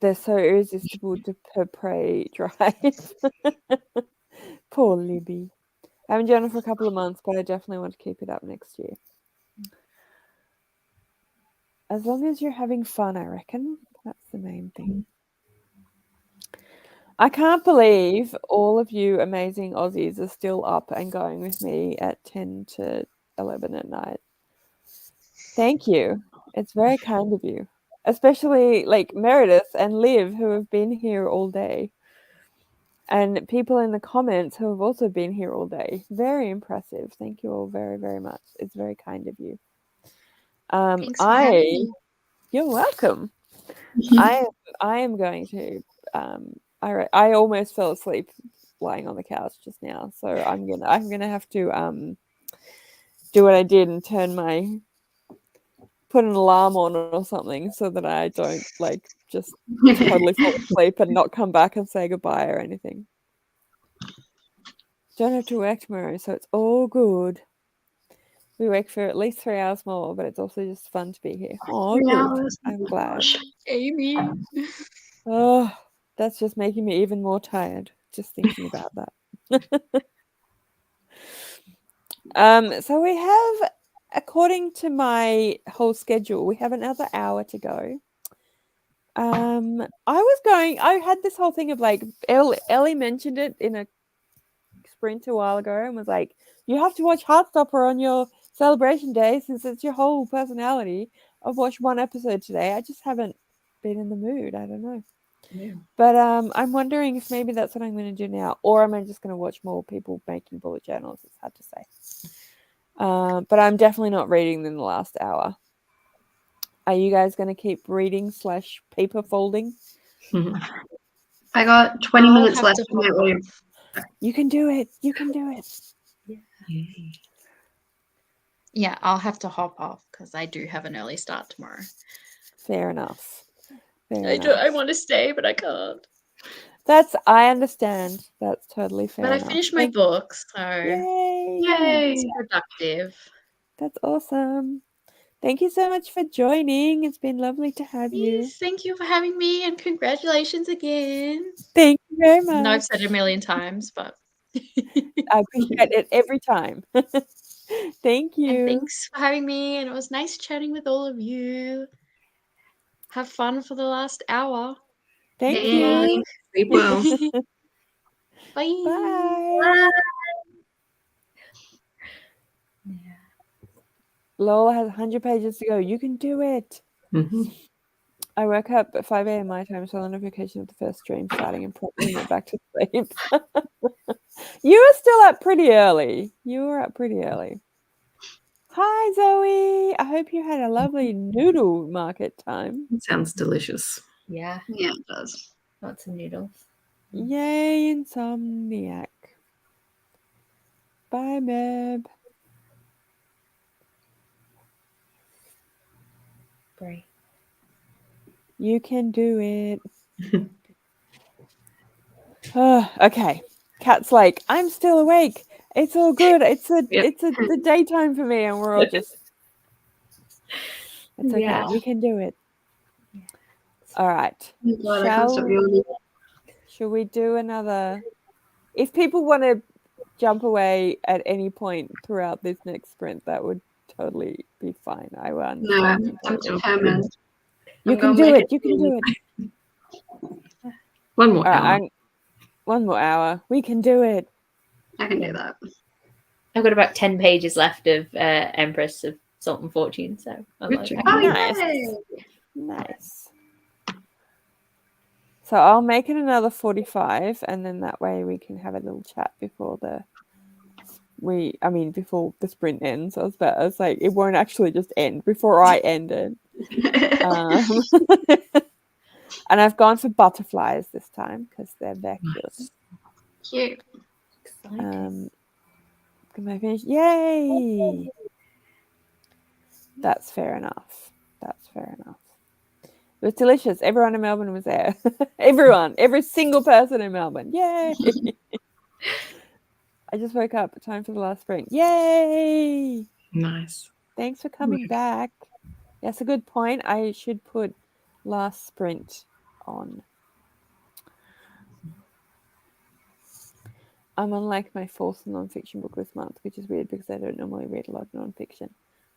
They're so irresistible to prey drive. Poor Libby. I haven't done it for a couple of months, but I definitely want to keep it up next year. As long as you're having fun, I reckon. That's the main thing. I can't believe all of you amazing Aussies are still up and going with me at 10 to 11 at night. Thank you. It's very kind of you. Especially like Meredith and Liv, who have been here all day. And people in the comments who have also been here all day. Very impressive. Thank you all very, very much. It's very kind of you. Thanks for having me. You're welcome. I am going to. I almost fell asleep lying on the couch just now, so I'm gonna have to do what I did and put an alarm on or something so that I don't like just totally fall asleep and not come back and say goodbye or anything. Don't have to work tomorrow, so it's all good. We work for at least 3 hours more, but it's also just fun to be here. Oh, good. I'm glad. Amy. Oh, that's just making me even more tired just thinking about that. So we have, according to my whole schedule, we have another hour to go. I had this whole thing of like, Ellie mentioned it in a sprint a while ago and was like, you have to watch Heartstopper on your celebration day since it's your whole personality. I've watched one episode today. I just haven't been in the mood. I don't know. Yeah. But I'm wondering if maybe that's what I'm going to do now, or am I just going to watch more people making bullet journals? It's hard to say. But I'm definitely not reading in the last hour. Are you guys going to keep reading / paper folding? I got 20 minutes left. You can do it. You can do it. Yeah, I'll have to hop off because I do have an early start tomorrow. Fair enough. I want to stay, but I can't. I understand. That's totally fair. But I finished my book, so yay! It's productive. That's awesome. Thank you so much for joining. It's been lovely to have you. Thank you for having me, and congratulations again. Thank you very much. I know I've said it a million times, but I appreciate it every time. Thank you. And thanks for having me, and it was nice chatting with all of you. Have fun for the last hour. Thank you. Sleep well. Bye. Bye. Lola has 100 pages to go. You can do it. I woke up at 5 a.m. my time, saw the notification of the first stream starting and promptly went back to sleep. You were still up pretty early. Hi, Hi, Zoe. I hope you had a lovely noodle market time. It sounds delicious. Yeah, Yeah, it does. lots of noodles. Yay, Insomniac. Bye, Meb. Great. You can do it. Okay. Cat's like, I'm still awake. It's all good. It's the daytime for me, and we're all just. It's okay. Yeah. We can do it. All right. Oh God, I can't stop yawning. Shall we do another? If people want to jump away at any point throughout this next sprint, that would totally be fine. I will No, understand. I'm determined. You I'm can gonna do make it. You can do it. One more All hour. right, one more hour. We can do it. I can do that. I've got about 10 pages left of Empress of Salt and Fortune, so I'm Good like, job. Oh, Nice. yay! Nice. So I'll make it another 45, and then that way we can have a little chat before before the sprint ends. I was like, it won't actually just end before I end it. And I've gone for butterflies this time because they're very cute. Cute. excited. Can I finish? Yay! That's fair enough. That's fair enough. It was delicious. Everyone in Melbourne was there. Every single person in Melbourne. Yay! I just woke up. Time for the last sprint. Yay! Nice. Thanks for coming back. That's a good point. I should put last sprint on. I'm on like my fourth non-fiction book this month, which is weird because I don't normally read a lot of non-fiction.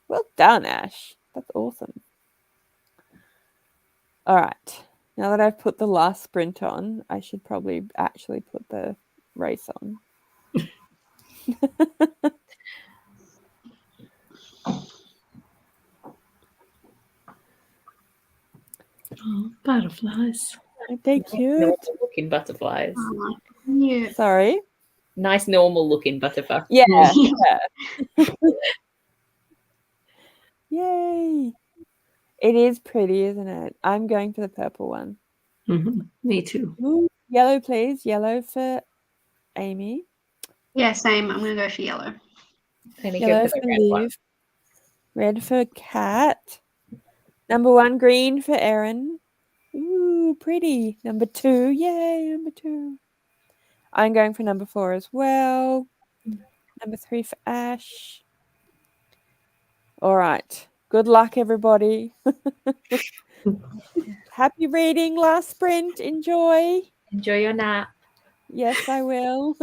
Well done, Ash. That's awesome. All right. Now that I've put the last sprint on, I should probably actually put the race on. Oh, butterflies. Aren't they cute? Normal looking butterflies. Oh, yeah. Sorry? Nice normal looking butterfly. Yeah. Yeah. Yay. It is pretty, isn't it? I'm going for the purple one. Mm-hmm. Me too. Ooh, yellow, please. Yellow for Amy. Yeah, same. I'm gonna go for yellow. I'm gonna Yellow go for for the red one. Liv. Red for Cat. Number 1, green for Erin. Ooh, pretty. Number 2. Yay, number 2. I'm going for number 4 as well. Number 3 for Ash. All right. Good luck, everybody. Happy reading, last sprint. Enjoy. Enjoy your nap. Yes, I will.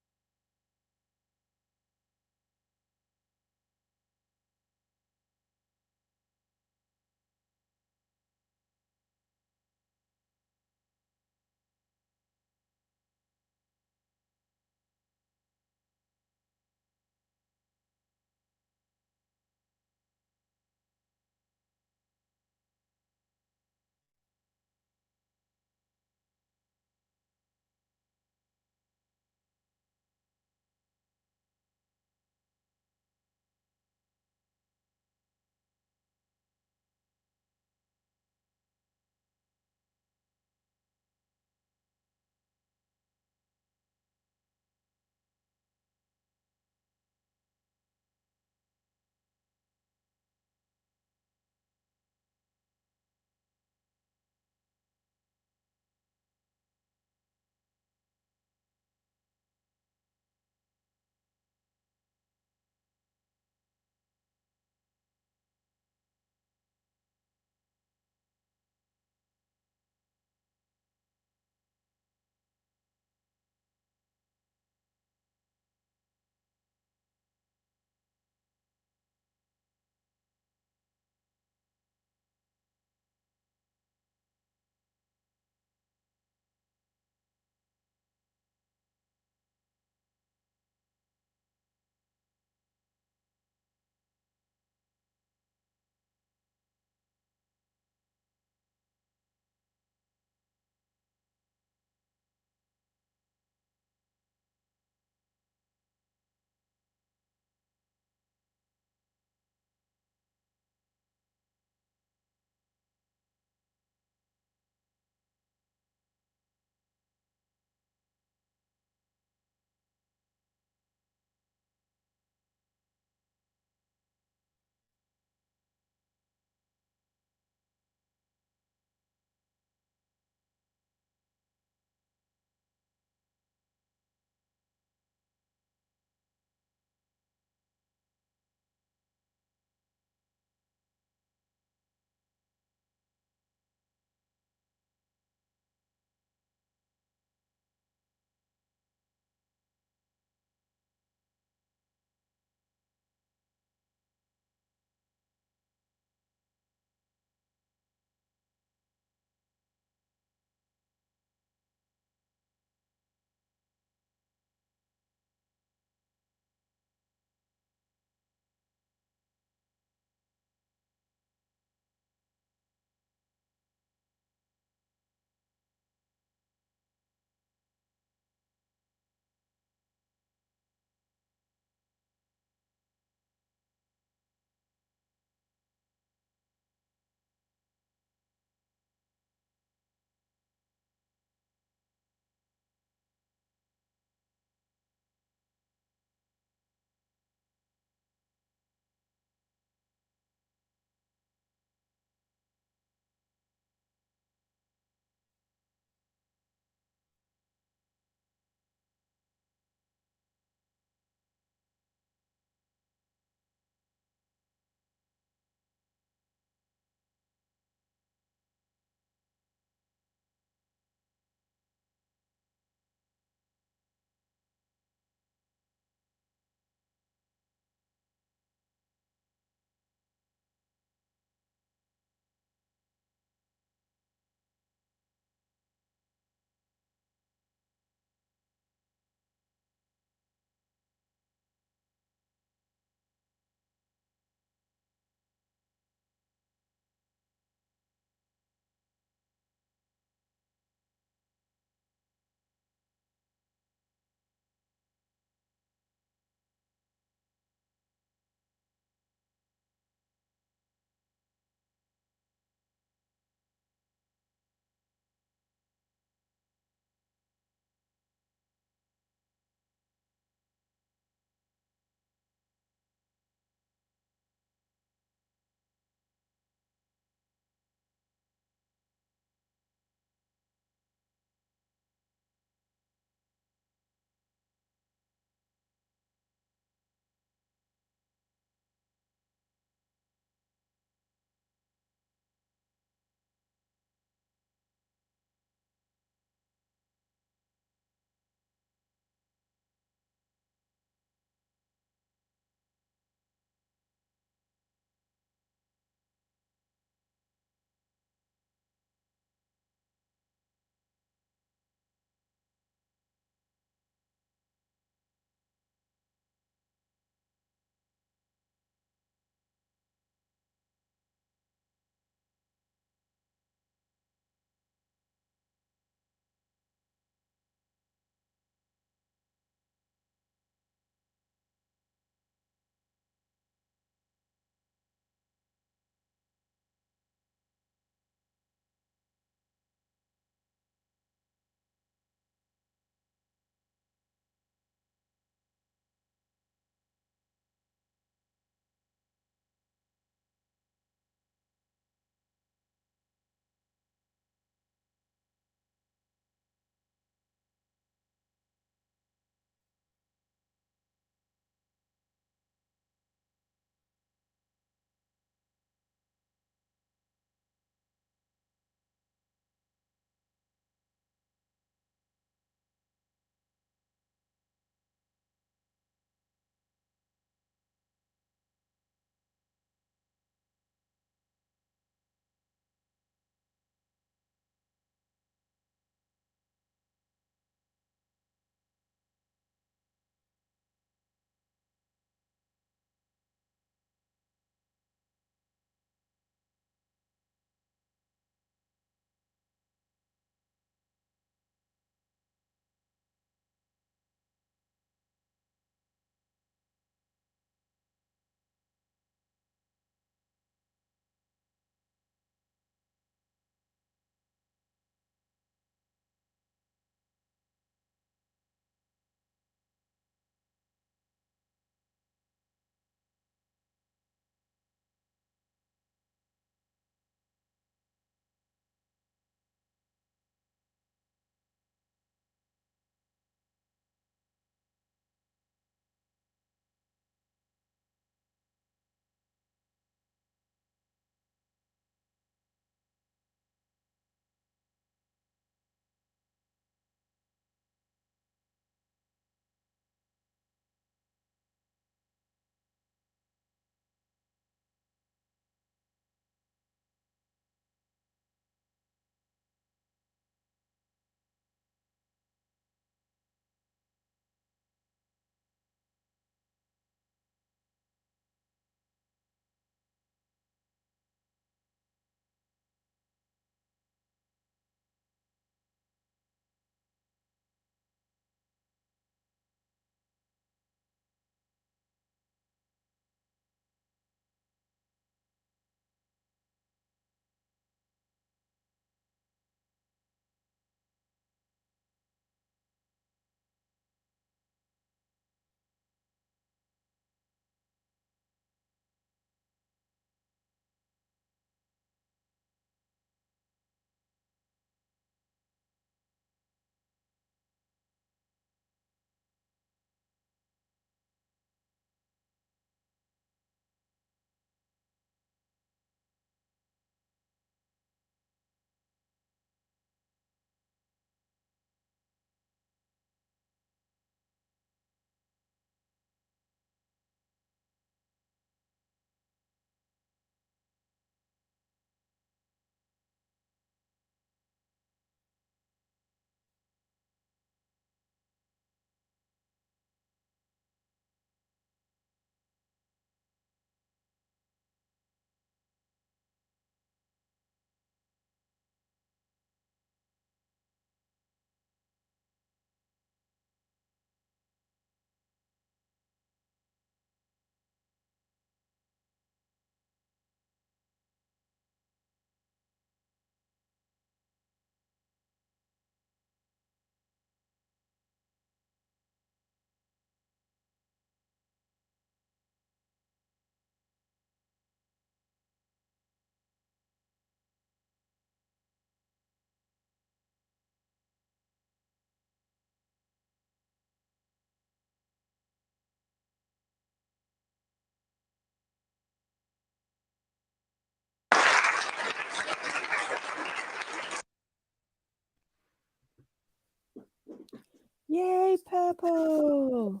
Yay, purple!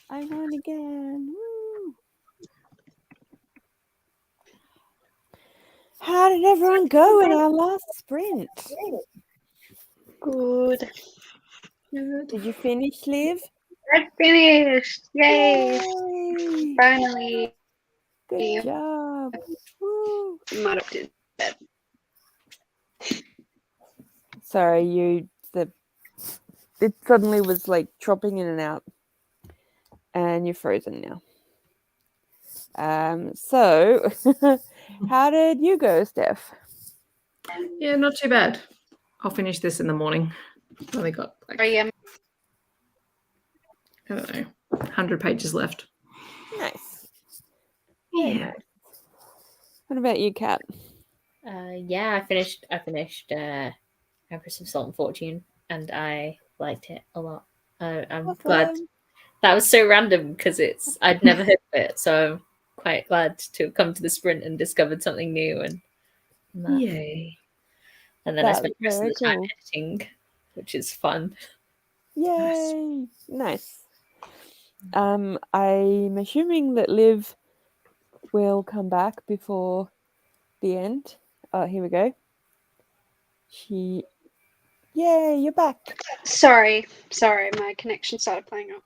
I won again. Woo. How did everyone go in our last sprint? Good. Did you finish, Liv? I finished. Yay. Yay! Finally. Good job. Woo. Might have did that. Sorry, it suddenly was like chopping in and out, and you're frozen now. So how did you go, Steph? Yeah, not too bad. I'll finish this in the morning. Only got like, I don't know, 100 pages left. Nice. Yeah. Nice. What about you, Kat? Yeah, I finished Empress of Salt and Fortune, and I liked it a lot. I'm glad that was so random because I'd never heard of it, so I'm quite glad to have come to the sprint and discovered something new. And that. Yay! And then I spent the rest of the time editing, which is fun. Yay! Nice. I'm assuming that Liv will come back before the end. Oh, here we go. Yay, you're back. Sorry, my connection started playing up.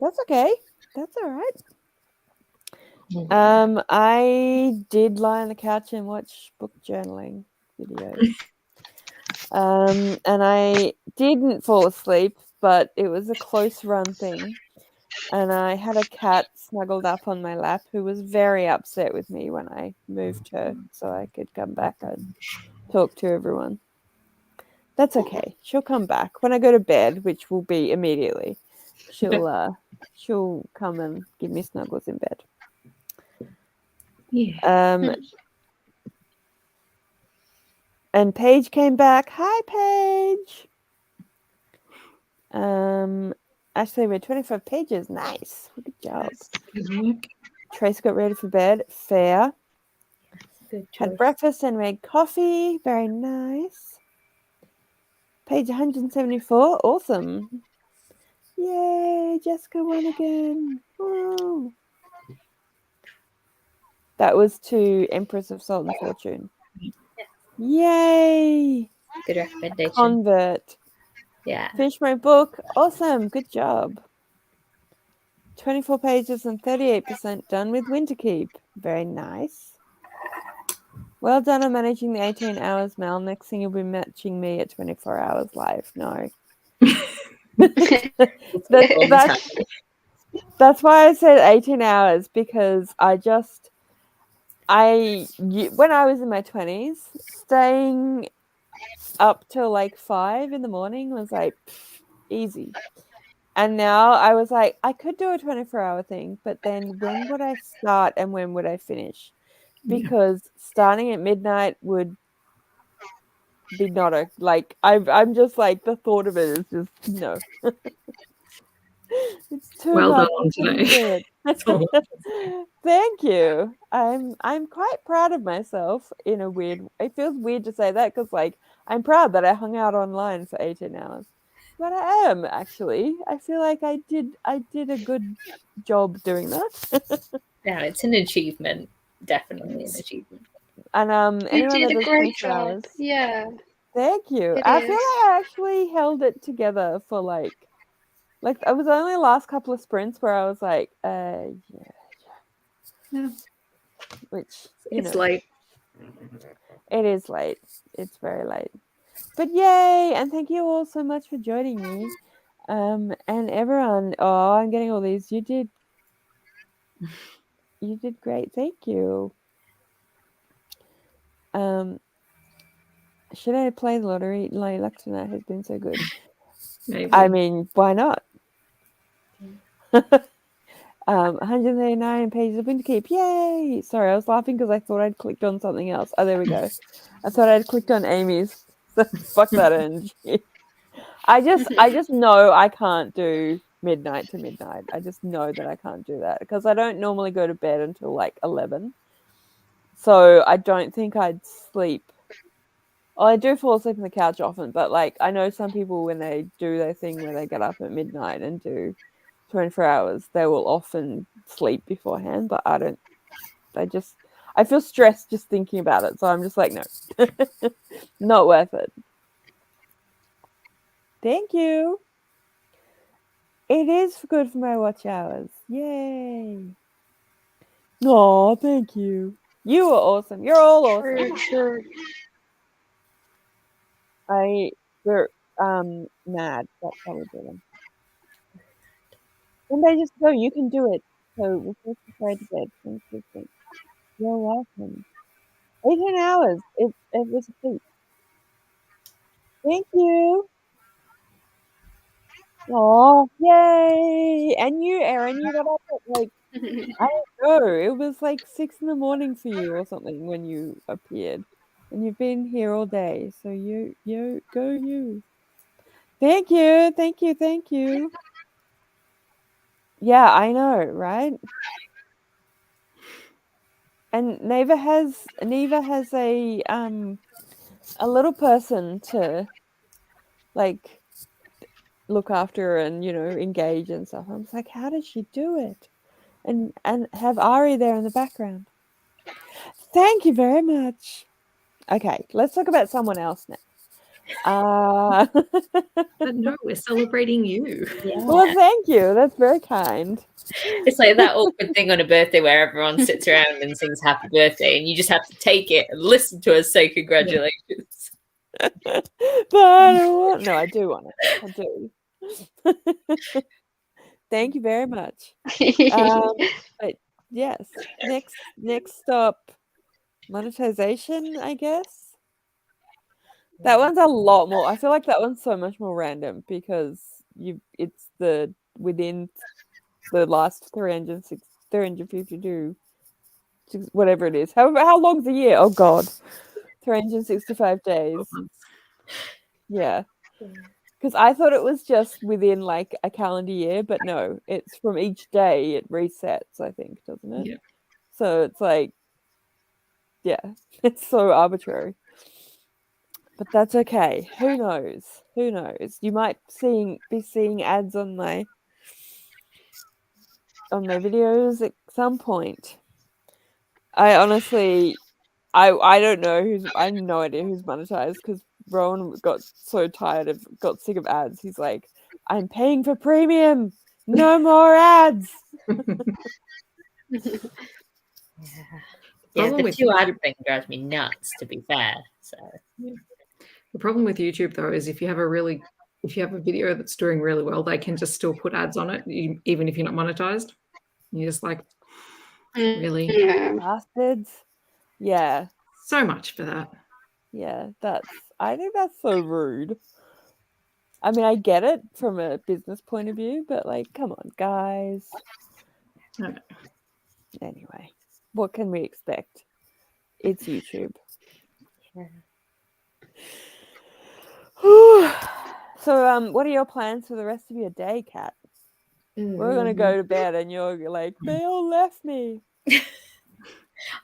That's okay. That's all right. I did lie on the couch and watch book journaling videos. And I didn't fall asleep, but it was a close run thing. And I had a cat snuggled up on my lap who was very upset with me when I moved her so I could come back and talk to everyone. That's okay. She'll come back when I go to bed, which will be immediately. She'll come and give me snuggles in bed. Yeah. And Paige came back. Hi, Paige. Actually, we're 25 pages. Nice. Good job. Trace got ready for bed. Fair. Had breakfast and made coffee. Very nice. Page 174. Awesome. Yay. Jessica won again. Woo. That was to Empress of Salt and Fortune. Yay. Good recommendation. Convert. Yeah. Finished my book. Awesome. Good job. 24 pages and 38% done with Winterkeep. Very nice. Well done on managing the 18 hours, Mel. Next thing you'll be matching me at 24 hours live. No. That's why I said 18 hours, because when I was in my 20s, staying up till like 5 in the morning was like easy. And now I was like, I could do a 24-hour thing, but then when would I start and when would I finish? Because starting at midnight would be not I'm just like, the thought of it is just no. It's too well much. Done today. Thank you. I'm quite proud of myself in a weird. It feels weird to say that because like I'm proud that I hung out online for 18 hours. But I am actually. I feel like I did a good job doing that. Yeah, it's an achievement. Definitely an achievement. And you did a great job. Yeah. Thank you. I feel like I actually held it together for like it was only the last couple of sprints where I was like, yeah. Which it's late. It is late. It's very late. But yay! And thank you all so much for joining me. And everyone, I'm getting all these. You did great. Thank you. Should I play the lottery? My luck tonight has been so good. Maybe. I mean, why not? 139 pages of Winterkeep. Yay! Sorry, I was laughing because I thought I'd clicked on something else. Oh, there we go. I thought I'd clicked on Amy's. Fuck that energy. I just know I can't do midnight to midnight. I just know that I can't do that because I don't normally go to bed until like 11. So I don't think I'd sleep Oh, I do fall asleep on the couch often, but like I know some people when they do their thing where they get up at midnight and do 24 hours, they will often sleep beforehand, but I don't. I feel stressed just thinking about it, so I'm just like, no, not worth it. Thank you. It is good for my watch hours. Yay. Oh, thank you. You are awesome. You're all awesome. True. They're mad. That's how we do them. And they just go, you can do it. So we're supposed to try to bed. Consistent. You're welcome. 18 hours. It was a feat. Thank you. Oh, yay! And you, Erin, you got up at like I don't know. It was like 6 a.m. for you or something when you appeared, and you've been here all day. So you go you. Thank you, thank you, thank you. Yeah, I know, right? And Neva has a little person to like look after and engage and stuff. I was like, how does she do it? And have Ari there in the background. Thank you very much. Okay, let's talk about someone else now. But no, we're celebrating you. Yeah. Well, thank you. That's very kind. It's like that awkward thing on a birthday where everyone sits around and sings happy birthday and you just have to take it and listen to us say congratulations. But I don't want. No, I do want it. I do. Thank you very much. But yes, next stop, monetization, I guess. That one's a lot more. I feel like that one's so much more random because it's within the last 352, whatever it is. How long's a year? Oh God, 365 days. Yeah. Because I thought it was just within like a calendar year, but no, it's from each day it resets, I think, doesn't it? Yeah. So it's like, yeah, it's so arbitrary. But that's okay. Who knows? Who knows? You might be seeing ads on my videos at some point. I honestly, I don't know I have no idea who's monetized because Rowan got sick of ads. He's like, I'm paying for premium. No more ads. Yeah, the 2 ad thing drives me nuts, to be fair. So the problem with YouTube though is if you have a video that's doing really well, they can just still put ads on it, even if you're not monetized. You're just like, really? Yeah. Bastards. Yeah. So much for that. Yeah, I think that's so rude. I mean, I get it from a business point of view, but like, come on, guys. No. Anyway, what can we expect? It's YouTube. yeah. So, what are your plans for the rest of your day, Kat? We're gonna go to bed, and you're like, they all left me.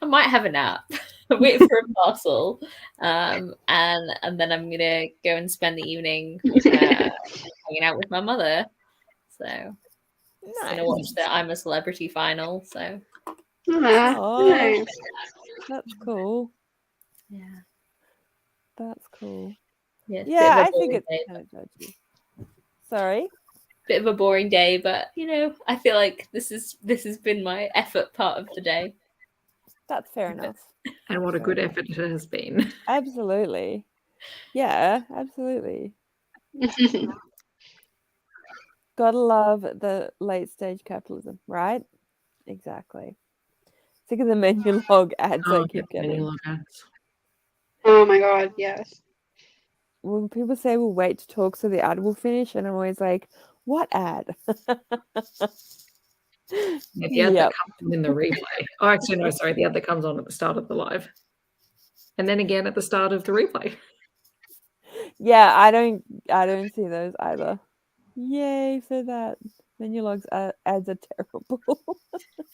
I might have a nap, wait for a parcel, and then I'm gonna go and spend the evening hanging out with my mother. So I'm gonna watch the I'm a Celebrity final. So Nice. That's cool. Yeah, that's cool. Yeah, I think it's kind of judgy. Sorry. Bit of a boring day, but I feel like this has been my effort part of the day. That's fair enough. And what a good effort it has been. Absolutely. Yeah, absolutely. Gotta love the late stage capitalism, right? Exactly. Sick of the menu log ads I keep getting. Menu log ads. Oh my God, yes. When people say we'll wait to talk so the ad will finish, and I'm always like, what ad? The ad that comes in the replay. Oh, actually, no, sorry. The ad that comes on at the start of the live. And then again at the start of the replay. Yeah, I don't see those either. Yay for that. Menu logs ads are terrible.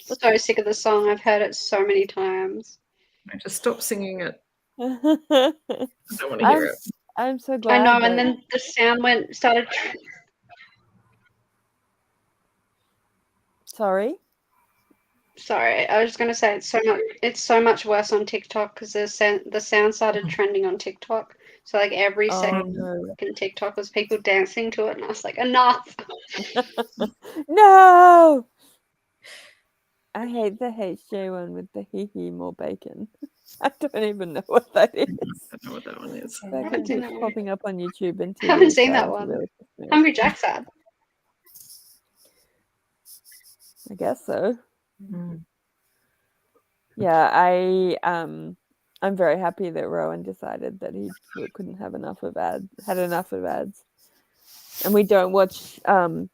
So sick of the song. I've heard it so many times. I just stop singing it. I don't want to hear it. I'm so glad. I know, and then the sound started. Sorry. Sorry, I was just going to say it's so much worse on TikTok because the sound started trending on TikTok. So like every second in TikTok was people dancing to it, and I was like, enough. No. I hate the HJ one with the hee more bacon. I don't even know what that is. I don't know what that one is. That keeps popping up on YouTube and TV. I haven't seen that one. Really Hungry Jack's ad. I guess so. Mm. Yeah, I'm very happy that Rowan decided that he couldn't have enough of ads. And we don't watch what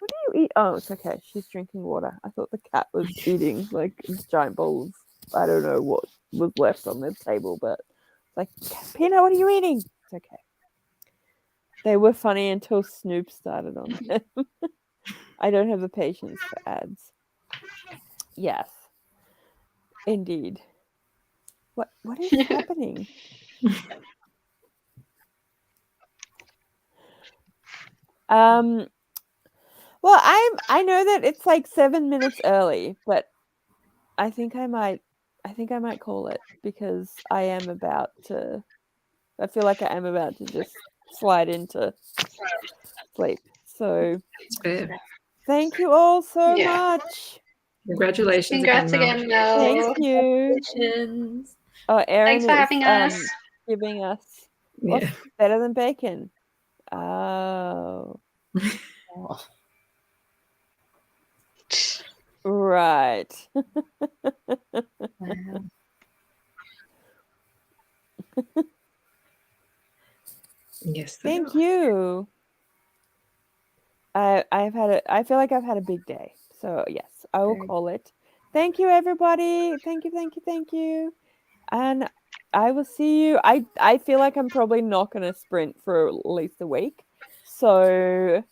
do you eat? Oh, it's okay. She's drinking water. I thought the cat was eating like giant bowls. I don't know what was left on the table, but it's like, Peanut, what are you eating? It's okay. They were funny until Snoop started on them. I don't have the patience for ads. Yes. Indeed. What is happening? Well, I know that it's like 7 minutes early, but I think I might call it because I feel like I am about to just slide into sleep. So It's fair. Thank you all so much. Congratulations. Congrats again, Mel. Thank you. Oh, Erin Thanks for having us. Giving us what's better than bacon. Oh. Right. Yes. Thank you. I feel like I've had a big day. So yes, I will call it. Thank you, everybody. Thank you. And I will see you. I feel like I'm probably not going to sprint for at least a week. So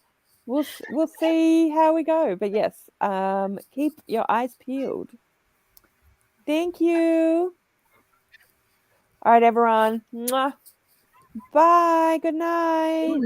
we'll see how we go. But yes, keep your eyes peeled. Thank you. All right, everyone. Mwah. Bye. Good night.